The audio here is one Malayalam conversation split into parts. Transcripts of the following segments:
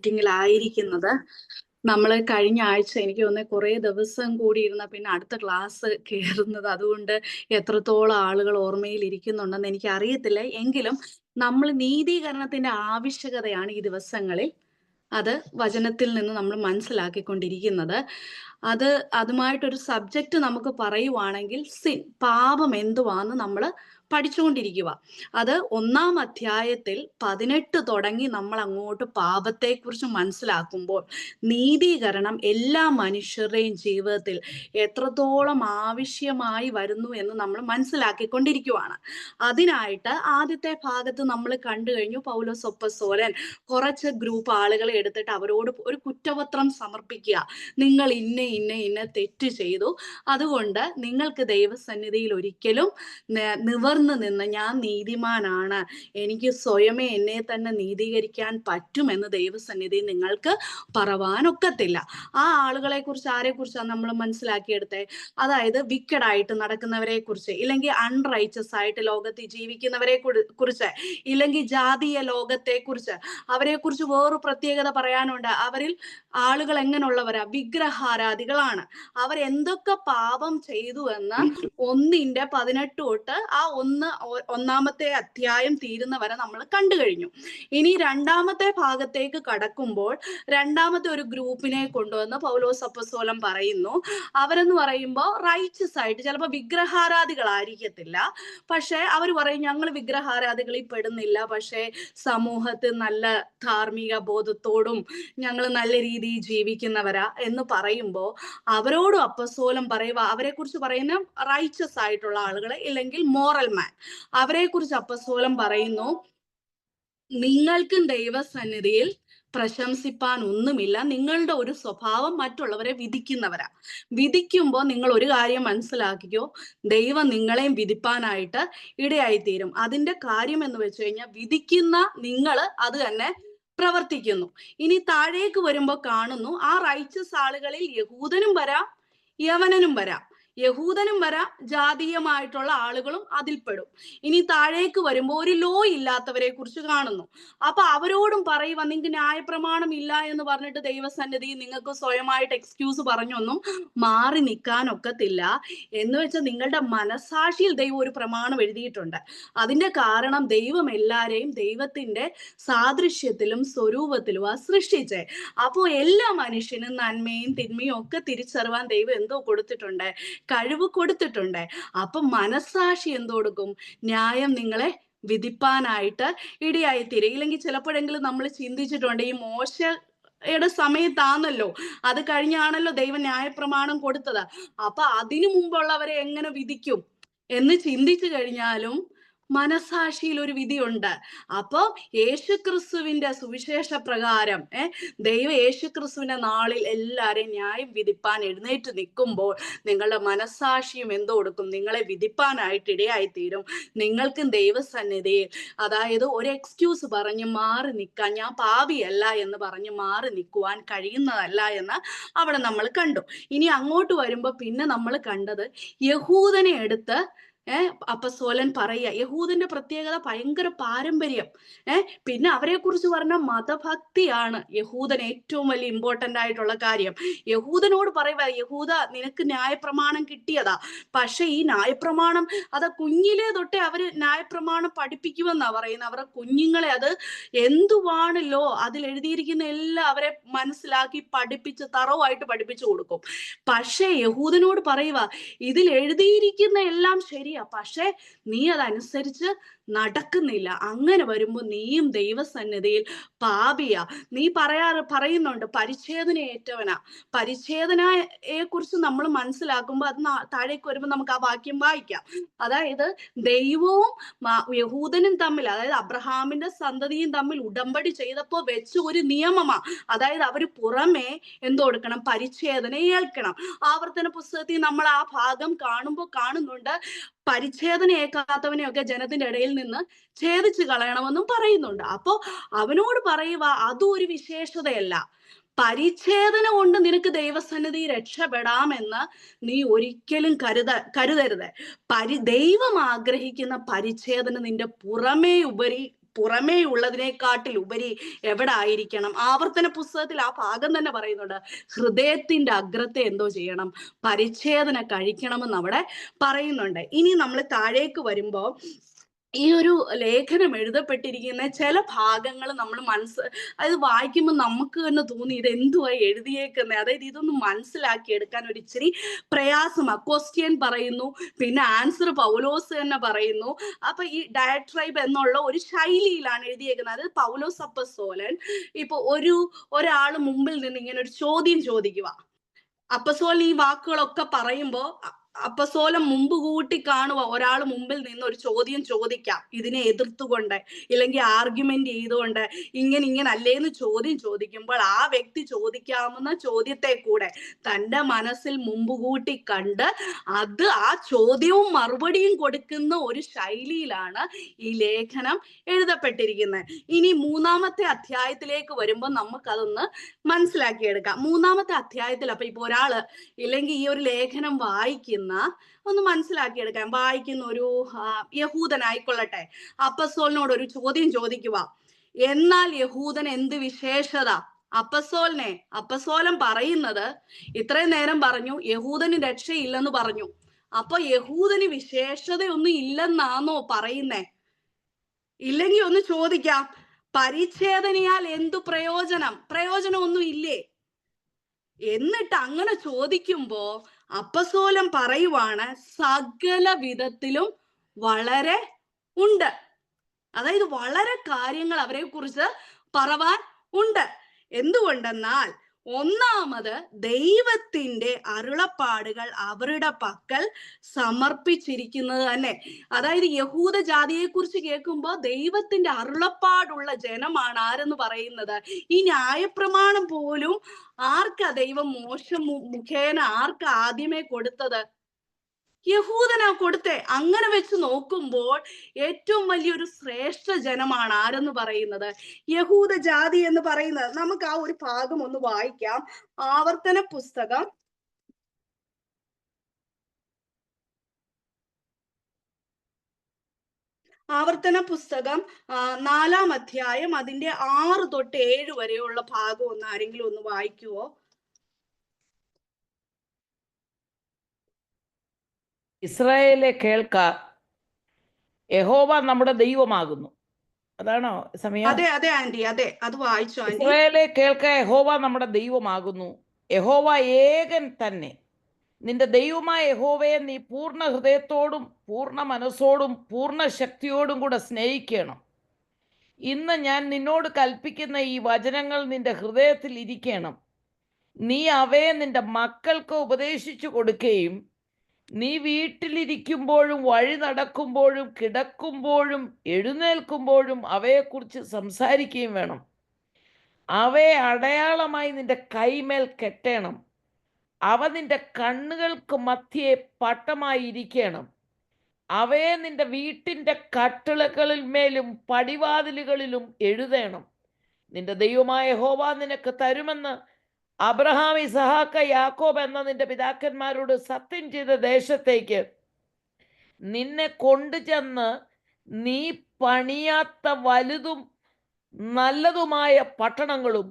മീറ്റിങ്ങിലായിരിക്കുന്നത്. നമ്മൾ കഴിഞ്ഞ ആഴ്ച എനിക്ക് തോന്നുന്നു കുറേ ദിവസം കൂടി ഇരുന്ന പിന്നെ അടുത്ത ക്ലാസ് കേറുന്നത്. അതുകൊണ്ട് എത്രത്തോളം ആളുകൾ ഓർമ്മയിൽ ഇരിക്കുന്നുണ്ടെന്ന് എനിക്കറിയത്തില്ല. എങ്കിലും നമ്മൾ നീതീകരണത്തിന്റെ ആവശ്യകതയാണ് ഈ ദിവസങ്ങളിൽ അത് വചനത്തിൽ നിന്ന് നമ്മൾ മനസ്സിലാക്കിക്കൊണ്ടിരിക്കുന്നത്. അതുമായിട്ടൊരു സബ്ജക്റ്റ് നമുക്ക് പറയുവാണെങ്കിൽ സിൻ, പാപം എന്തുവാന്ന് നമ്മൾ പഠിച്ചുകൊണ്ടിരിക്കുക. അത് 1-ാം അധ്യായത്തിൽ 18 തുടങ്ങി നമ്മൾ അങ്ങോട്ട് പാപത്തെക്കുറിച്ച് മനസ്സിലാക്കുമ്പോൾ നീതീകരണം എല്ലാ മനുഷ്യരുടെയും ജീവിതത്തിൽ എത്രത്തോളം ആവശ്യമായി വരുന്നു എന്ന് നമ്മൾ മനസ്സിലാക്കിക്കൊണ്ടിരിക്കുകയാണ്. അതിനായിട്ട് ആദ്യത്തെ ഭാഗത്ത് നമ്മൾ കണ്ടു കഴിഞ്ഞു, പൗലോസ് അപ്പോസ്തലൻ കുറച്ച് ഗ്രൂപ്പ് ആളുകളെ എടുത്തിട്ട് അവരോട് ഒരു കുറ്റപത്രം സമർപ്പിക്കുക. നിങ്ങൾ ഇന്ന തെറ്റ് ചെയ്തു, അതുകൊണ്ട് നിങ്ങൾക്ക് ദൈവസന്നിധിയിൽ ഒരിക്കലും നിവർന്നു നിന്ന് ഞാൻ നീതിമാനാണ്, എനിക്ക് സ്വയമേ എന്നെ തന്നെ നീതീകരിക്കാൻ പറ്റുമെന്ന് ദൈവസന്നിധി നിങ്ങൾക്ക് പറവാനൊക്കത്തില്ല. ആ ആളുകളെ കുറിച്ച് ആരെ കുറിച്ചാണ് നമ്മൾ മനസ്സിലാക്കിയെടുത്തേ? അതായത് വിക്കഡായിട്ട് നടക്കുന്നവരെ കുറിച്ച്, ഇല്ലെങ്കിൽ അൺറൈച്ചസ് ആയിട്ട് ലോകത്തിൽ ജീവിക്കുന്നവരെ കുറിച്ച്, ഇല്ലെങ്കിൽ ജാതീയ ലോകത്തെ കുറിച്ച്. അവരെ കുറിച്ച് വേറൊരു പ്രത്യേകത പറയാനുണ്ട്. അവരിൽ ആളുകൾ എങ്ങനെയുള്ളവരാ? വിഗ്രഹാരാധികളാണ്. അവരെന്തൊക്കെ പാപം ചെയ്തു എന്ന് 1:18 തൊട്ട് ആ 1-ാമത്തെ അധ്യായം തീരുന്നവരെ നമ്മൾ കണ്ടു കഴിഞ്ഞു. ഇനി 2-ാമത്തെ ഭാഗത്തേക്ക് കടക്കുമ്പോൾ രണ്ടാമത്തെ ഒരു ഗ്രൂപ്പിനെ കൊണ്ടുവന്ന് പൗലോസ് അപ്പോസ്തലൻ പറയുന്നു. അവരെന്ന് പറയുമ്പോൾ റൈച്ചസ് ആയിട്ട്, ചിലപ്പോൾ വിഗ്രഹാരാധികളായിരിക്കത്തില്ല, പക്ഷെ അവർ പറയും ഞങ്ങൾ വിഗ്രഹാരാധികളിൽ പെടുന്നില്ല, പക്ഷെ സമൂഹത്തിൽ നല്ല ധാർമ്മിക ബോധത്തോടും ഞങ്ങൾ നല്ല രീതിയിൽ ജീവിക്കുന്നവരാ എന്ന് പറയുമ്പോൾ അവരോടും അപ്പോസ്തലൻ പറയുക, അവരെ കുറിച്ച് പറയുന്ന റൈച്ചസ് ആയിട്ടുള്ള ആളുകളെ, ഇല്ലെങ്കിൽ മോറൽ മാൻ, അവരെ കുറിച്ച് അപ്പോസ്തലൻ പറയുന്നു, നിങ്ങൾക്കും ദൈവസന്നിധിയിൽ പ്രശംസിപ്പാൻ ഒന്നുമില്ല. നിങ്ങളുടെ ഒരു സ്വഭാവം മറ്റുള്ളവരെ വിധിക്കുന്നവരാ. വിധിക്കുമ്പോൾ നിങ്ങൾ ഒരു കാര്യം മനസ്സിലാക്കിക്കോ, ദൈവം നിങ്ങളെയും വിധിപ്പാനായിട്ട് ഇടയായിത്തീരും. അതിന്റെ കാര്യം എന്ന് വെച്ച് കഴിഞ്ഞാൽ വിധിക്കുന്ന നിങ്ങൾ അത് തന്നെ പ്രവർത്തിക്കുന്നു. ഇനി താഴേക്ക് വരുമ്പോൾ കാണുന്നു, ആ റൈച്ചസ് ആളുകളിൽ യഹൂദനും വരാം, യവനനും വരാം. യഹൂദനും വരാം, ജാതീയമായിട്ടുള്ള ആളുകളും അതിൽപ്പെടും. ഇനി താഴേക്ക് വരുമ്പോൾ ഒരു ലോ ഇല്ലാത്തവരെ കുറിച്ച് കാണുന്നു. അപ്പൊ അവരോടും പറയുക, നിങ്ങൾക്ക് ന്യായപ്രമാണം ഇല്ല എന്ന് പറഞ്ഞിട്ട് ദൈവസന്നിധി നിങ്ങൾക്ക് സ്വയമായിട്ട് എക്സ്ക്യൂസ് പറഞ്ഞൊന്നും മാറി നിൽക്കാനൊക്കത്തില്ല. എന്ന് വെച്ചാൽ നിങ്ങളുടെ മനസാക്ഷിയിൽ ദൈവം ഒരു പ്രമാണം എഴുതിയിട്ടുണ്ട്. അതിന്റെ കാരണം ദൈവം എല്ലാരെയും ദൈവത്തിന്റെ സാദൃശ്യത്തിലും സ്വരൂപത്തിലുമാ സൃഷ്ടിച്ചേ. അപ്പോ എല്ലാ മനുഷ്യനും നന്മയും തിന്മയും ഒക്കെ തിരിച്ചറിവാൻ ദൈവം എന്തോ കൊടുത്തിട്ടുണ്ട്? കഴിവ് കൊടുത്തിട്ടുണ്ട്. അപ്പൊ മനസാക്ഷി എന്ത് കൊടുക്കും? ന്യായം നിങ്ങളെ വിധിപ്പാനായിട്ട് ഇടയായിത്തീരും. ഇല്ലെങ്കിൽ ചിലപ്പോഴെങ്കിലും നമ്മൾ ചിന്തിച്ചിട്ടുണ്ട്, ഈ മോശയുടെ സമയത്താണല്ലോ, അത് കഴിഞ്ഞാണല്ലോ ദൈവം ന്യായപ്രമാണം കൊടുത്തത്, അപ്പൊ അതിനു മുമ്പുള്ളവരെ എങ്ങനെ വിധിക്കും എന്ന് ചിന്തിച്ചു കഴിഞ്ഞാലും മനസാക്ഷിയിൽ ഒരു വിധിയുണ്ട്. അപ്പൊ യേശുക്രിസ്തുവിന്റെ സുവിശേഷ പ്രകാരം ദൈവം യേശുക്രിസ്തുവിന്റെ നാളിൽ എല്ലാരെയും ന്യായം വിധിപ്പാൻ എഴുന്നേറ്റ് നിൽക്കുമ്പോൾ നിങ്ങളുടെ മനസാക്ഷിയും എന്തോ കൊടുക്കും? നിങ്ങളെ വിധിപ്പാനായിട്ട് ഇടയായിത്തീരും. നിങ്ങൾക്കും ദൈവസന്നിധിയിൽ, അതായത് ഒരു എക്സ്ക്യൂസ് പറഞ്ഞ് മാറി നിൽക്കാൻ, ഞാൻ പാപിയല്ല എന്ന് പറഞ്ഞ് മാറി നിൽക്കുവാൻ കഴിയുന്നതല്ല എന്ന് അവിടെ നമ്മൾ കണ്ടു. ഇനി അങ്ങോട്ട് വരുമ്പോ പിന്നെ നമ്മൾ കണ്ടത് യഹൂദനെ എടുത്ത് അപ്പോസ്തലൻ പറയുക. യഹൂദന്റെ പ്രത്യേകത ഭയങ്കര പാരമ്പര്യം. പിന്നെ അവരെ കുറിച്ച് പറഞ്ഞ മതഭക്തിയാണ് യഹൂദൻ ഏറ്റവും വലിയ ഇമ്പോർട്ടന്റ് ആയിട്ടുള്ള കാര്യം. യഹൂദനോട് പറയുക, യഹൂദ നിനക്ക് ന്യായപ്രമാണം കിട്ടിയതാ, പക്ഷെ ഈ ന്യായപ്രമാണം അത് കുഞ്ഞിലേ തൊട്ടേ അവര് ന്യായപ്രമാണം പഠിപ്പിക്കുമെന്നാ പറയുന്നത്. അവരുടെ കുഞ്ഞുങ്ങളെ അത് എന്തുവാണല്ലോ അതിൽ എഴുതിയിരിക്കുന്ന എല്ലാം അവരെ മനസ്സിലാക്കി പഠിപ്പിച്ച് തറവായിട്ട് പഠിപ്പിച്ചു കൊടുക്കും. പക്ഷെ യഹൂദനോട് പറയുക, ഇതിൽ എഴുതിയിരിക്കുന്ന എല്ലാം ശരി, പക്ഷെ നീ അതനുസരിച്ച് നടക്കുന്നില്ല. അങ്ങനെ വരുമ്പോ നീയും ദൈവസന്നിധിയിൽ പാപിയാ. നീ പറയുന്നുണ്ട് പരിച്ഛേദന ഏറ്റവനാ. പരിച്ഛേദനയെ കുറിച്ച് നമ്മൾ മനസ്സിലാക്കുമ്പോൾ അത് താഴേക്ക് വരുമ്പോൾ നമുക്ക് ആ വാക്യം വായിക്കാം. അതായത് ദൈവവും യഹൂദനും തമ്മിൽ, അതായത് അബ്രഹാമിന്റെ സന്തതിയും തമ്മിൽ ഉടമ്പടി ചെയ്തപ്പോ വെച്ച ഒരു നിയമമാ. അതായത് അവര് പുറമേ എന്തോ കൊടുക്കണം? പരിച്ഛേദന ഏൽക്കണം. ആവർത്തന പുസ്തകത്തിൽ നമ്മൾ ആ ഭാഗം കാണുമ്പോൾ കാണുന്നുണ്ട്, പരിച്ഛേദന ഏൽക്കാത്തവനെയൊക്കെ ജനത്തിന്റെ ഇടയിൽ നിന്ന് ഛേദിച്ചു കളയണമെന്നും പറയുന്നുണ്ട്. അപ്പോ അവനോട് പറയുക, അതും ഒരു വിശേഷതയല്ല. പരിച്ഛേദന കൊണ്ട് നിനക്ക് ദൈവസന്നിധി രക്ഷപ്പെടാമെന്ന് നീ ഒരിക്കലും കരുതരുത്. ദൈവം ആഗ്രഹിക്കുന്ന പരിച്ഛേദന നിന്റെ പുറമേ ഉപരി പുറമേ ഉള്ളതിനെക്കാട്ടിൽ ഉപരി എവിടെ ആയിരിക്കണം? ആവർത്തന പുസ്തകത്തിൽ ആ ഭാഗം തന്നെ പറയുന്നുണ്ട്. ഹൃദയത്തിന്റെ അഗ്രത്തെ എന്തോ ചെയ്യണം? പരിച്ഛേദന കഴിക്കണമെന്ന് അവിടെ പറയുന്നുണ്ട്. ഇനി നമ്മൾ താഴേക്ക് വരുമ്പോ ഈ ഒരു ലേഖനം എഴുതപ്പെട്ടിരിക്കുന്ന ചില ഭാഗങ്ങൾ നമ്മൾ അത് വായിക്കുമ്പോൾ നമുക്ക് തന്നെ തോന്നി ഇത് എന്തുവാ എഴുതിയേക്കുന്നത്, അതായത് ഇതൊന്നും മനസ്സിലാക്കി എടുക്കാൻ ഒരു ഇച്ചിരി പ്രയാസമാണ്. ക്വസ്റ്റ്യൻ പറയുന്നു, പിന്നെ ആൻസർ പൗലോസ് തന്നെ പറയുന്നു. അപ്പൊ ഈ ഡയട്രൈബ് എന്നുള്ള ഒരു ശൈലിയിലാണ് എഴുതിയേക്കുന്നത്. അത് പൗലോസ് അപ്പസ്തോലൻ ഇപ്പൊ ഒരാൾ മുമ്പിൽ നിന്ന് ഇങ്ങനെ ഒരു ചോദ്യം ചോദിക്കുക. അപ്പസ്തോലൻ ഈ വാക്കുകളൊക്കെ പറയുമ്പോ അപ്പസ്തോലൻ മുമ്പ് കൂട്ടി കാണുക, ഒരാൾ മുമ്പിൽ നിന്ന് ഒരു ചോദ്യം ചോദിക്കാം ഇതിനെ എതിർത്തുകൊണ്ട്, ഇല്ലെങ്കിൽ ആർഗ്യുമെന്റ് ചെയ്തുകൊണ്ട്, ഇങ്ങനെ അല്ലേന്ന് ചോദ്യം ചോദിക്കുമ്പോൾ ആ വ്യക്തി ചോദിക്കാവുന്ന ചോദ്യത്തെ കൂടെ തൻ്റെ മനസ്സിൽ മുമ്പ് കൂട്ടി കണ്ട് ആ ചോദ്യവും മറുപടിയും കൊടുക്കുന്ന ഒരു ശൈലിയിലാണ് ഈ ലേഖനം എഴുതപ്പെട്ടിരിക്കുന്നത്. ഇനി 3-ാമത്തെ അധ്യായത്തിലേക്ക് വരുമ്പോൾ നമുക്കതൊന്ന് മനസ്സിലാക്കിയെടുക്കാം. 3-ാമത്തെ അധ്യായത്തിൽ അപ്പൊ ഇപ്പൊ ഒരാള് ഇല്ലെങ്കിൽ ഈ ഒരു ലേഖനം ഒന്ന് മനസ്സിലാക്കിയെടുക്കാൻ വായിക്കുന്ന ഒരു യഹൂദനായിക്കൊള്ളട്ടെ, അപ്പസ്തോലനോട് ഒരു ചോദ്യം ചോദിക്കുക. എന്നാൽ യഹൂദൻ എന്ത് വിശേഷത? അപ്പസ്തോലൻ പറയുന്നത്, ഇത്രയും നേരം പറഞ്ഞു യഹൂദന് രക്ഷയില്ലെന്ന് പറഞ്ഞു. അപ്പൊ യഹൂദന് വിശേഷതയൊന്നും ഇല്ലെന്നാണോ പറയുന്നേ? ഇല്ലെങ്കിൽ ഒന്ന് ചോദിക്കാം, പരിച്ഛേദനയാൽ എന്തു പ്രയോജനമൊന്നും ഇല്ലേ? എന്നിട്ട് അങ്ങനെ ചോദിക്കുമ്പോ അപ്പസ്തോലൻ പറയുവാണ്, സകല വിധത്തിലും വളരെ ഉണ്ട്. അതായത് വളരെ കാര്യങ്ങൾ അവരെ കുറിച്ച് പറവാൻ ഉണ്ട്. എന്തുകൊണ്ടെന്നാൽ ഒന്നാമത് ദൈവത്തിന്റെ അരുളപ്പാടുകൾ അവരുടെ പക്കൽ സമർപ്പിച്ചിരിക്കുന്നത് തന്നെ. അതായത് യഹൂദ ജാതിയെ കുറിച്ച് കേൾക്കുമ്പോൾ ദൈവത്തിന്റെ അരുളപ്പാടുള്ള ജനമാണ് ആരെന്ന് പറയുന്നത്. ഈ ന്യായപ്രമാണം പോലും ആർക്കാ ദൈവം മുഖേന ആർക്കാ ആദ്യമേ കൊടുത്തത്? യഹൂദനാ കൊടുത്തേ. അങ്ങനെ വെച്ച് നോക്കുമ്പോൾ ഏറ്റവും വലിയൊരു ശ്രേഷ്ഠ ജനമാണ് ആരെന്ന് പറയുന്നത്? യഹൂദ ജാതി എന്ന് പറയുന്നത്. നമുക്ക് ആ ഒരു ഭാഗം ഒന്ന് വായിക്കാം. ആവർത്തന പുസ്തകം 4-ാം അധ്യായം അതിന്റെ 6 തൊട്ട് 7 വരെയുള്ള ഭാഗം ഒന്ന് ആരെങ്കിലും ഒന്ന് വായിക്കുവോ? ഇസ്രായേലെ കേൾക്ക, യഹോവ നമ്മുടെ ദൈവമാകുന്നു. അതാണോ സമയം? അതെ അതെ ആന്റി, അതെ, അത് വായിച്ചു ആന്റി. ഇസ്രായേലെ കേൾക്ക, യഹോവ നമ്മുടെ ദൈവമാകുന്നു, യഹോവ ഏകൻ തന്നെ. നിന്റെ ദൈവമായ യഹോവയെ നീ പൂർണ്ണ ഹൃദയത്തോടും പൂർണ്ണ മനസ്സോടും പൂർണ്ണ ശക്തിയോടും കൂടെ സ്നേഹിക്കണം. ഇന്ന് ഞാൻ നിന്നോട് കൽപ്പിക്കുന്ന ഈ വചനങ്ങൾ നിന്റെ ഹൃദയത്തിൽ ഇരിക്കണം. നീ അവയെ നിന്റെ മക്കൾക്ക് ഉപദേശിച്ചു കൊടുക്കുകയും നീ വീട്ടിലിരിക്കുമ്പോഴും വഴി നടക്കുമ്പോഴും കിടക്കുമ്പോഴും എഴുന്നേൽക്കുമ്പോഴും അവയെക്കുറിച്ച് സംസാരിക്കുകയും വേണം. അവയെ അടയാളമായി നിന്റെ കൈമേൽ കെട്ടണം. അവ നിന്റെ കണ്ണുകൾക്ക് മധ്യേ പട്ടമായി ഇരിക്കണം. അവയെ നിന്റെ വീട്ടിൻ്റെ കട്ടിളകളിൽ മേലും പടിവാതിലുകളിലും എഴുതണം. നിന്റെ ദൈവമായ യഹോവ നിനക്ക് തരുമെന്ന് അബ്രഹാം, ഇസഹാക്ക്, യാക്കോബ് എന്ന നിന്റെ പിതാക്കന്മാരോട് സത്യം ചെയ്ത ദേശത്തേക്ക് നിന്നെ കൊണ്ടുചെന്ന് നീ പണിയാത്ത വലുതും നല്ലതുമായ പട്ടണങ്ങളും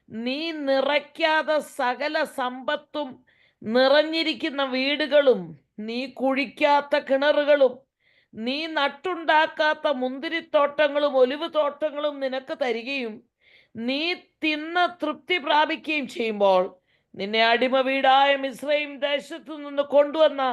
നീ നിറയ്ക്കാതെ സകല സമ്പത്തും നിറഞ്ഞിരിക്കുന്ന വീടുകളും നീ കുഴിക്കാത്ത കിണറുകളും നീ നട്ടുണ്ടാക്കാത്ത മുന്തിരിത്തോട്ടങ്ങളും ഒലിവ് തോട്ടങ്ങളും നിനക്ക് തരികയും നീ തിന്ന് തൃപ്തി പ്രാപിക്കുകയും ചെയ്യുമ്പോൾ നിന്നെ അടിമ വീടായ മിസ്രയീം ദേശത്തു നിന്ന് കൊണ്ടുവന്ന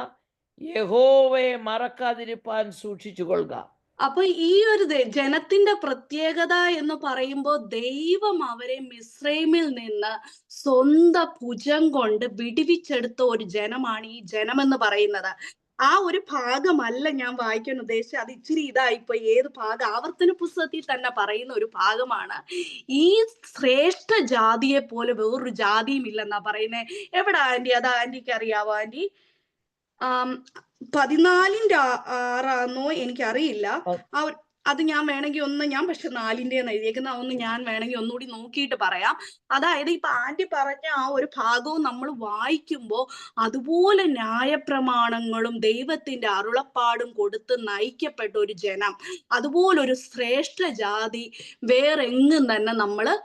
യഹോവയെ മറക്കാതിരിപ്പാൻ സൂക്ഷിച്ചു കൊള്ളുക. അപ്പൊ ഈ ഒരു ജനത്തിന്റെ പ്രത്യേകത എന്ന് പറയുമ്പോൾ ദൈവം അവരെ മിസ്രൈമിൽ നിന്ന് സ്വന്തം ഭുജം കൊണ്ട് വിടുവിച്ചെടുത്ത ഒരു ജനമാണ് ഈ ജനം എന്ന് പറയുന്നത്. ആ ഒരു ഭാഗമല്ല ഞാൻ വായിക്കാൻ ഉദ്ദേശിച്ചത്. അത് ഇച്ചിരി ഇതായിപ്പോ ഏത് ഭാഗം ആവർത്തന പുസ്തകത്തിൽ തന്നെ പറയുന്ന ഒരു ഭാഗമാണ്. ഈ ശ്രേഷ്ഠ ജാതിയെ പോലെ വേറൊരു ജാതിയും ഇല്ലെന്നാ പറയുന്നേ. എവിടാ ആന്റി? അത് ആന്റിക്ക് അറിയാവോ ആന്റി? 14-ന്റെ 6 എനിക്കറിയില്ല. അത് ഞാൻ വേണമെങ്കിൽ ഒന്ന്, ഞാൻ പക്ഷെ 4ന്റെ എഴുതിയേക്കുന്ന ഒന്ന് ഞാൻ വേണമെങ്കിൽ ഒന്നുകൂടി നോക്കിയിട്ട് പറയാം. അതായത് ഇപ്പൊ ആന്റി പറഞ്ഞ ആ ഒരു ഭാഗവും നമ്മൾ വായിക്കുമ്പോൾ അതുപോലെ ന്യായപ്രമാണങ്ങളും ദൈവത്തിന്റെ അരുളപ്പാടും കൊടുത്ത് നയിക്കപ്പെട്ട ഒരു ജനം, അതുപോലൊരു ശ്രേഷ്ഠ ജാതി വേറെങ്ങും തന്നെ നമ്മള്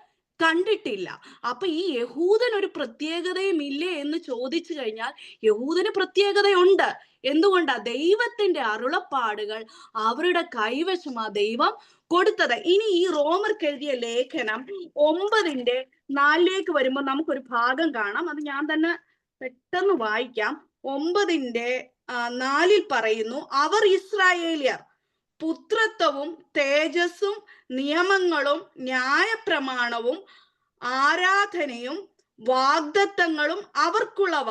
കണ്ടിട്ടില്ല. അപ്പൊ ഈ യഹൂദൻ ഒരു പ്രത്യേകതയും ഇല്ലേ എന്ന് ചോദിച്ചു കഴിഞ്ഞാൽ യഹൂദന് പ്രത്യേകതയുണ്ട്. എന്തുകൊണ്ടാ? ദൈവത്തിന്റെ അരുളപ്പാടുകൾ അവരുടെ കൈവശമാ ദൈവം കൊടുത്തത്. ഇനി ഈ റോമർക്ക് എഴുതിയ ലേഖനം 9:4 വരുമ്പോൾ നമുക്കൊരു ഭാഗം കാണാം. അത് ഞാൻ തന്നെ പെട്ടെന്ന് വായിക്കാം. 9:4 പറയുന്നു, അവർ ഇസ്രായേലിയർ പുത്രത്വവും തേജസ്സും നിയമങ്ങളും ന്യായപ്രമാണവും ആരാധനയും വാഗ്ദത്തങ്ങളും അവർക്കുള്ളവ,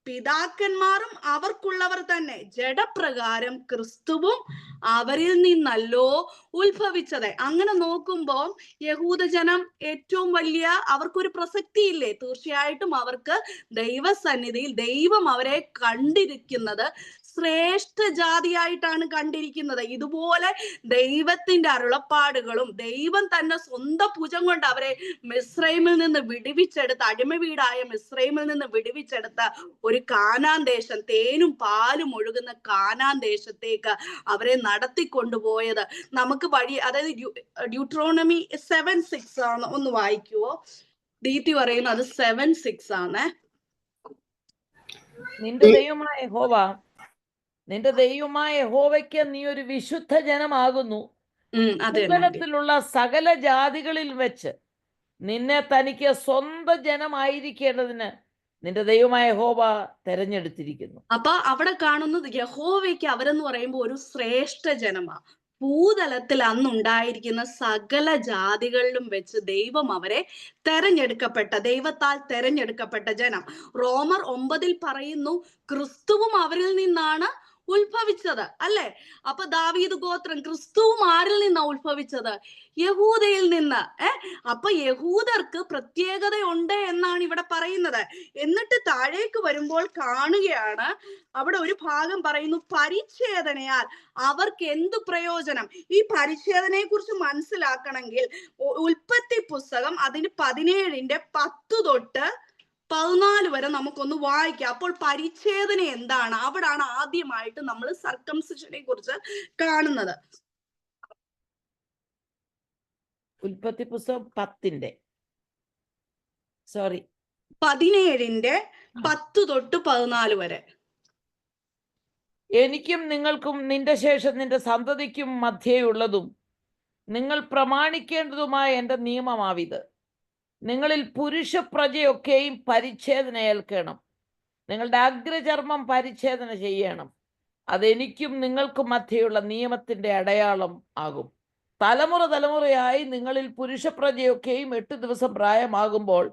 പിതാക്കന്മാരും അവർക്കുള്ളവർ തന്നെ, ജഡപ്രകാരം ക്രിസ്തുവും അവരിൽ നിന്നല്ലോ ഉത്ഭവിച്ചത്. അങ്ങനെ നോക്കുമ്പോൾ യഹൂദജനം ഏറ്റവും വലിയ, അവർക്കൊരു പ്രസക്തി ഇല്ലേ? തീർച്ചയായിട്ടും അവർക്ക് ദൈവസന്നിധിയിൽ ദൈവം അവരെ കണ്ടിരിക്കുന്നത് ശ്രേഷ്ഠ ജാതിയായിട്ടാണ് കണ്ടിരിക്കുന്നത്. ഇതുപോലെ ദൈവത്തിന്റെ അരുളപ്പാടുകളും ദൈവം തന്നെ സ്വന്തം ഭുജം കൊണ്ട് അവരെ മിസ്രൈമിൽ നിന്ന് വിടുവിച്ചെടുത്ത, അടിമ വീടായ മിസ്രൈമിൽ നിന്ന് വിടുവിച്ചെടുത്ത ഒരു കാനാൻ ദേശം, തേനും പാലും ഒഴുകുന്ന കാനാൻ ദേശത്തേക്ക് അവരെ നടത്തിക്കൊണ്ടുപോയത് നമുക്ക് വഴി, അതായത് ഡ്യൂട്രോണമി 7:6 ആണ്. ഒന്ന് വായിക്കുവോ? ദീപ്തി പറയുന്നു അത് 7:6 ആണ്. നിന്റെ ദൈവമായ യഹോവയ്ക്ക് നീ ഒരു വിശുദ്ധ ജനമാകുന്നു. ഭൂതലത്തിലുള്ള സകല ജാതികളിൽ വെച്ച് നിന്നെ തനിക്ക് സ്വന്തം ജനമായിരിക്കേണ്ടതിന് നിന്റെ ദൈവമായ യഹോവ തെരഞ്ഞെടുത്തിരിക്കുന്നു. അപ്പൊ അവിടെ കാണുന്നത് യഹോവയ്ക്ക് അവരെന്ന് പറയുമ്പോൾ ഒരു ശ്രേഷ്ഠ ജനമാ. ഭൂതലത്തിൽ അന്നുണ്ടായിരിക്കുന്ന സകല ജാതികളിലും വെച്ച് ദൈവം അവരെ ദൈവത്താൽ തെരഞ്ഞെടുക്കപ്പെട്ട ജനം. റോമർ 9 പറയുന്നു, ക്രിസ്തുവും അവരിൽ നിന്നാണ് ഉത്ഭവിച്ചത്, അല്ലെ? അപ്പൊ ദാവീദ് ഗോത്രം, ക്രിസ്തുവും ആരിൽ നിന്നാ ഉത്ഭവിച്ചത്? യഹൂദയിൽ നിന്ന്. അപ്പൊ യഹൂദർക്ക് പ്രത്യേകതയുണ്ട് എന്നാണ് ഇവിടെ പറയുന്നത്. എന്നിട്ട് താഴേക്ക് വരുമ്പോൾ കാണുകയാണ്, അവിടെ ഒരു ഭാഗം പറയുന്നു, പരിച്ഛേദനയാൽ അവർക്ക് എന്തു പ്രയോജനം? ഈ പരിച്ഛേദനയെ കുറിച്ച് മനസ്സിലാക്കണമെങ്കിൽ ഉൽപ്പത്തി പുസ്തകം അതിന് 17:10 തൊട്ട് 14 വരെ നമുക്കൊന്ന് വായിക്കാം. അപ്പോൾ പരിച്ഛേദന എന്താണ്? അവിടാണ് ആദ്യമായിട്ട് നമ്മൾ സർക്കംസിഷനെ കുറിച്ച് കാണുന്നത്. ഉൽപ്പത്തി പുസ്തകം 17:10 തൊട്ട് 14 വരെ. എനിക്കും നിങ്ങൾക്കും നിന്റെ ശേഷം നിന്റെ സന്തതിക്കും മധ്യേയുള്ളതും നിങ്ങൾ പ്രമാണിക്കേണ്ടതുമായ എൻ്റെ നിയമമാവിത്. നിങ്ങളിൽ പുരുഷ പ്രജയൊക്കെയും പരിച്ഛേദന ഏൽക്കണം. നിങ്ങളുടെ അഗ്രചർമ്മം പരിച്ഛേദന ചെയ്യണം. അതെനിക്കും നിങ്ങൾക്കും മധ്യയുള്ള നിയമത്തിൻ്റെ അടയാളം ആകും. തലമുറയായി നിങ്ങളിൽ പുരുഷ പ്രജയൊക്കെയും 8 ദിവസം പ്രായമാകുമ്പോൾ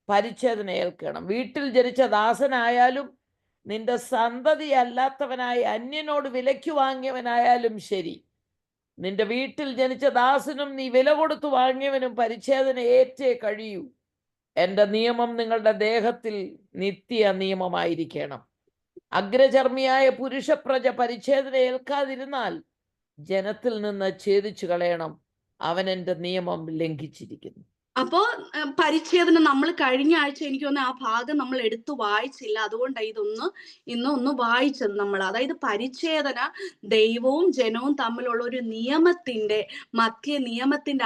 പരിച്ഛേദന ഏൽക്കണം. വീട്ടിൽ ജനിച്ച ദാസനായാലും നിന്റെ സന്തതി അല്ലാത്തവനായി അന്യനോട് വിലയ്ക്ക് വാങ്ങിയവനായാലും ശരി, നിന്റെ വീട്ടിൽ ജനിച്ച ദാസനും നീ വില കൊടുത്തു വാങ്ങിയവനും പരിച്ഛേദന ഏറ്റേ കഴിയൂ. എൻ്റെ നിയമം നിങ്ങളുടെ ദേഹത്തിൽ നിത്യ നിയമമായിരിക്കണം. അഗ്രചർമ്മിയായ പുരുഷ പ്രജ പരിച്ഛേദന ഏൽക്കാതിരുന്നാൽ ജനത്തിൽ നിന്ന് ഛേദിച്ചു കളയണം. അവൻ എൻ്റെ നിയമം ലംഘിച്ചിരിക്കുന്നു. അപ്പോ പരിച്ഛേദന നമ്മൾ കഴിഞ്ഞ ആഴ്ച എനിക്ക് തോന്നുന്നു ആ ഭാഗം നമ്മൾ എടുത്തു വായിച്ചില്ല. അതുകൊണ്ടാണ് ഇന്നൊന്ന് വായിച്ചത് നമ്മൾ. അതായത് പരിച്ഛേദന ദൈവവും ജനവും തമ്മിലുള്ള ഒരു നിയമത്തിന്റെ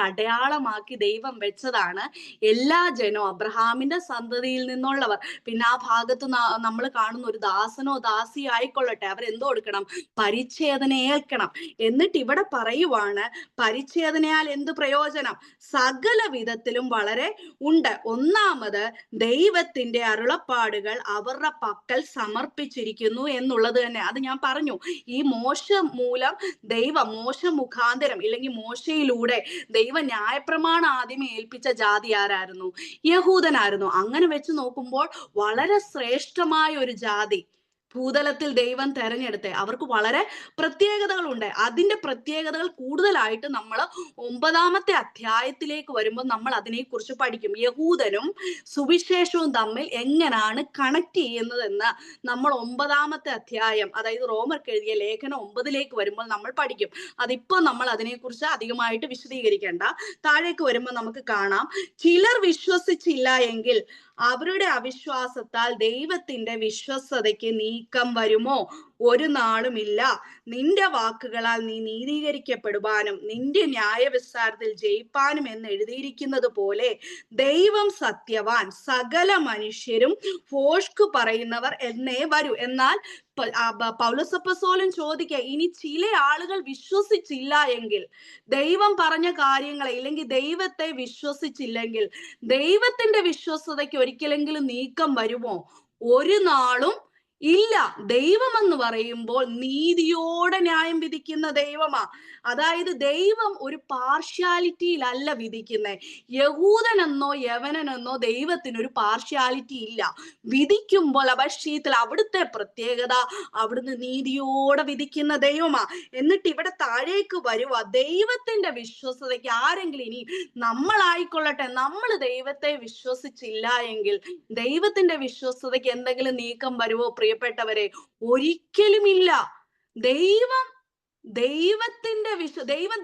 അടയാളമാക്കി ദൈവം വെച്ചതാണ്. എല്ലാ ജനവും അബ്രഹാമിന്റെ സന്തതിയിൽ നിന്നുള്ളവർ, പിന്നെ ആ ഭാഗത്ത് നമ്മൾ കാണുന്ന ഒരു ദാസനോ ദാസിയോ ആയിക്കൊള്ളട്ടെ, അവരെന്തോ കൊടുക്കണം? പരിച്ഛേദന ഏൽക്കണം. എന്നിട്ട് ഇവിടെ പറയുവാണ്, പരിച്ഛേദനയാൽ എന്ത് പ്രയോജനം? സകല വിധത്തിലും വളരെ ഉണ്ട്. ഒന്നാമത്, ദൈവത്തിന്റെ അരുളപ്പാടുകൾ അവരുടെ പക്കൽ സമർപ്പിച്ചിരിക്കുന്നു എന്നുള്ളത് തന്നെ. അത് ഞാൻ പറഞ്ഞു, ഈ മോശ മുഖാന്തരം ഇല്ലെങ്കിൽ മോശയിലൂടെ ദൈവ ന്യായപ്രമാണം ആദ്യമേ ഏൽപ്പിച്ച ജാതി ആരായിരുന്നു? യഹൂദനായിരുന്നു. അങ്ങനെ വെച്ച് നോക്കുമ്പോൾ വളരെ ശ്രേഷ്ഠമായ ഒരു ജാതി. ഭൂതലത്തിൽ ദൈവം തെരഞ്ഞെടുത്തെ അവർക്ക് വളരെ പ്രത്യേകതകളുണ്ട്. അതിന്റെ പ്രത്യേകതകൾ കൂടുതലായിട്ട് നമ്മൾ 9-ാമത്തെ അധ്യായത്തിലേക്ക് വരുമ്പോൾ നമ്മൾ അതിനെക്കുറിച്ച് പഠിക്കും. യഹൂദനും സുവിശേഷവും തമ്മിൽ എങ്ങനെയാണ് കണക്ട് ചെയ്യുന്നതെന്ന് നമ്മൾ 9-ാമത്തെ അധ്യായം, അതായത് റോമർക്ക് എഴുതിയ ലേഖനം 9 വരുമ്പോൾ നമ്മൾ പഠിക്കും. അതിപ്പോ നമ്മൾ അതിനെക്കുറിച്ച് അധികമായിട്ട് വിശദീകരിക്കേണ്ട. താഴേക്ക് വരുമ്പോൾ നമുക്ക് കാണാം, ചിലർ വിശ്വസിച്ചില്ല എങ്കിൽ അവരുടെ അവിശ്വാസത്താൽ ദൈവത്തിന്റെ വിശ്വസ്തതയ്ക്ക് നീക്കം വരുമോ? ഒരു നാളുമില്ല. നിന്റെ വാക്കുകളാൽ നീ നീതീകരിക്കപ്പെടുവാനും നിന്റെ ന്യായവിസ്താരത്തിൽ ജയിപ്പാനും എന്ന് എഴുതിയിരിക്കുന്നത് പോലെ ദൈവം സത്യവാൻ, സകല മനുഷ്യരും ഭോഷ്ക് പറയുന്നവർ എന്നേ വരൂ. എന്നാൽ പൗലോസപ്പോസ്തലൻ ചോദിക്കുക, ഇനി ചില ആളുകൾ വിശ്വസിച്ചില്ല എങ്കിൽ, ദൈവം പറഞ്ഞ കാര്യങ്ങളെ ഇല്ലെങ്കിൽ ദൈവത്തെ വിശ്വസിച്ചില്ലെങ്കിൽ ദൈവത്തിന്റെ വിശ്വസ്തതയ്ക്ക് ഒരിക്കലെങ്കിലും നീക്കം വരുമോ? ഒരു നാളും ഇല്ല. ദൈവം എന്ന് പറയുമ്പോൾ നീതിയോടെ ന്യായം വിധിക്കുന്ന ദൈവമാ. അതായത് ദൈവം ഒരു പാർഷ്യാലിറ്റിയിലല്ല വിധിക്കുന്നത്. യഹൂദനെന്നോ യവനനെന്നോ ദൈവത്തിന് ഒരു പാർഷ്യാലിറ്റി ഇല്ല. വിധിക്കുമ്പോൾ അപശ്യത്തിൽ അവിടുത്തെ പ്രത്യേകത, അവിടുന്ന് നീതിയോടെ വിധിക്കുന്ന ദൈവമാ. എന്നിട്ട് ഇവിടെ താഴേക്ക് വരുക, ദൈവത്തിന്റെ വിശ്വസ്തതയ്ക്ക് ആരെങ്കിലും, ഇനി നമ്മളായിക്കൊള്ളട്ടെ, നമ്മൾ ദൈവത്തെ വിശ്വസിച്ചില്ല എങ്കിൽ ദൈവത്തിന്റെ വിശ്വസ്തതയ്ക്ക് എന്തെങ്കിലും നീക്കം വരുമോ? പ്രിയപ്പെട്ടവരെ, ഒരിക്കലുമില്ല. ദൈവം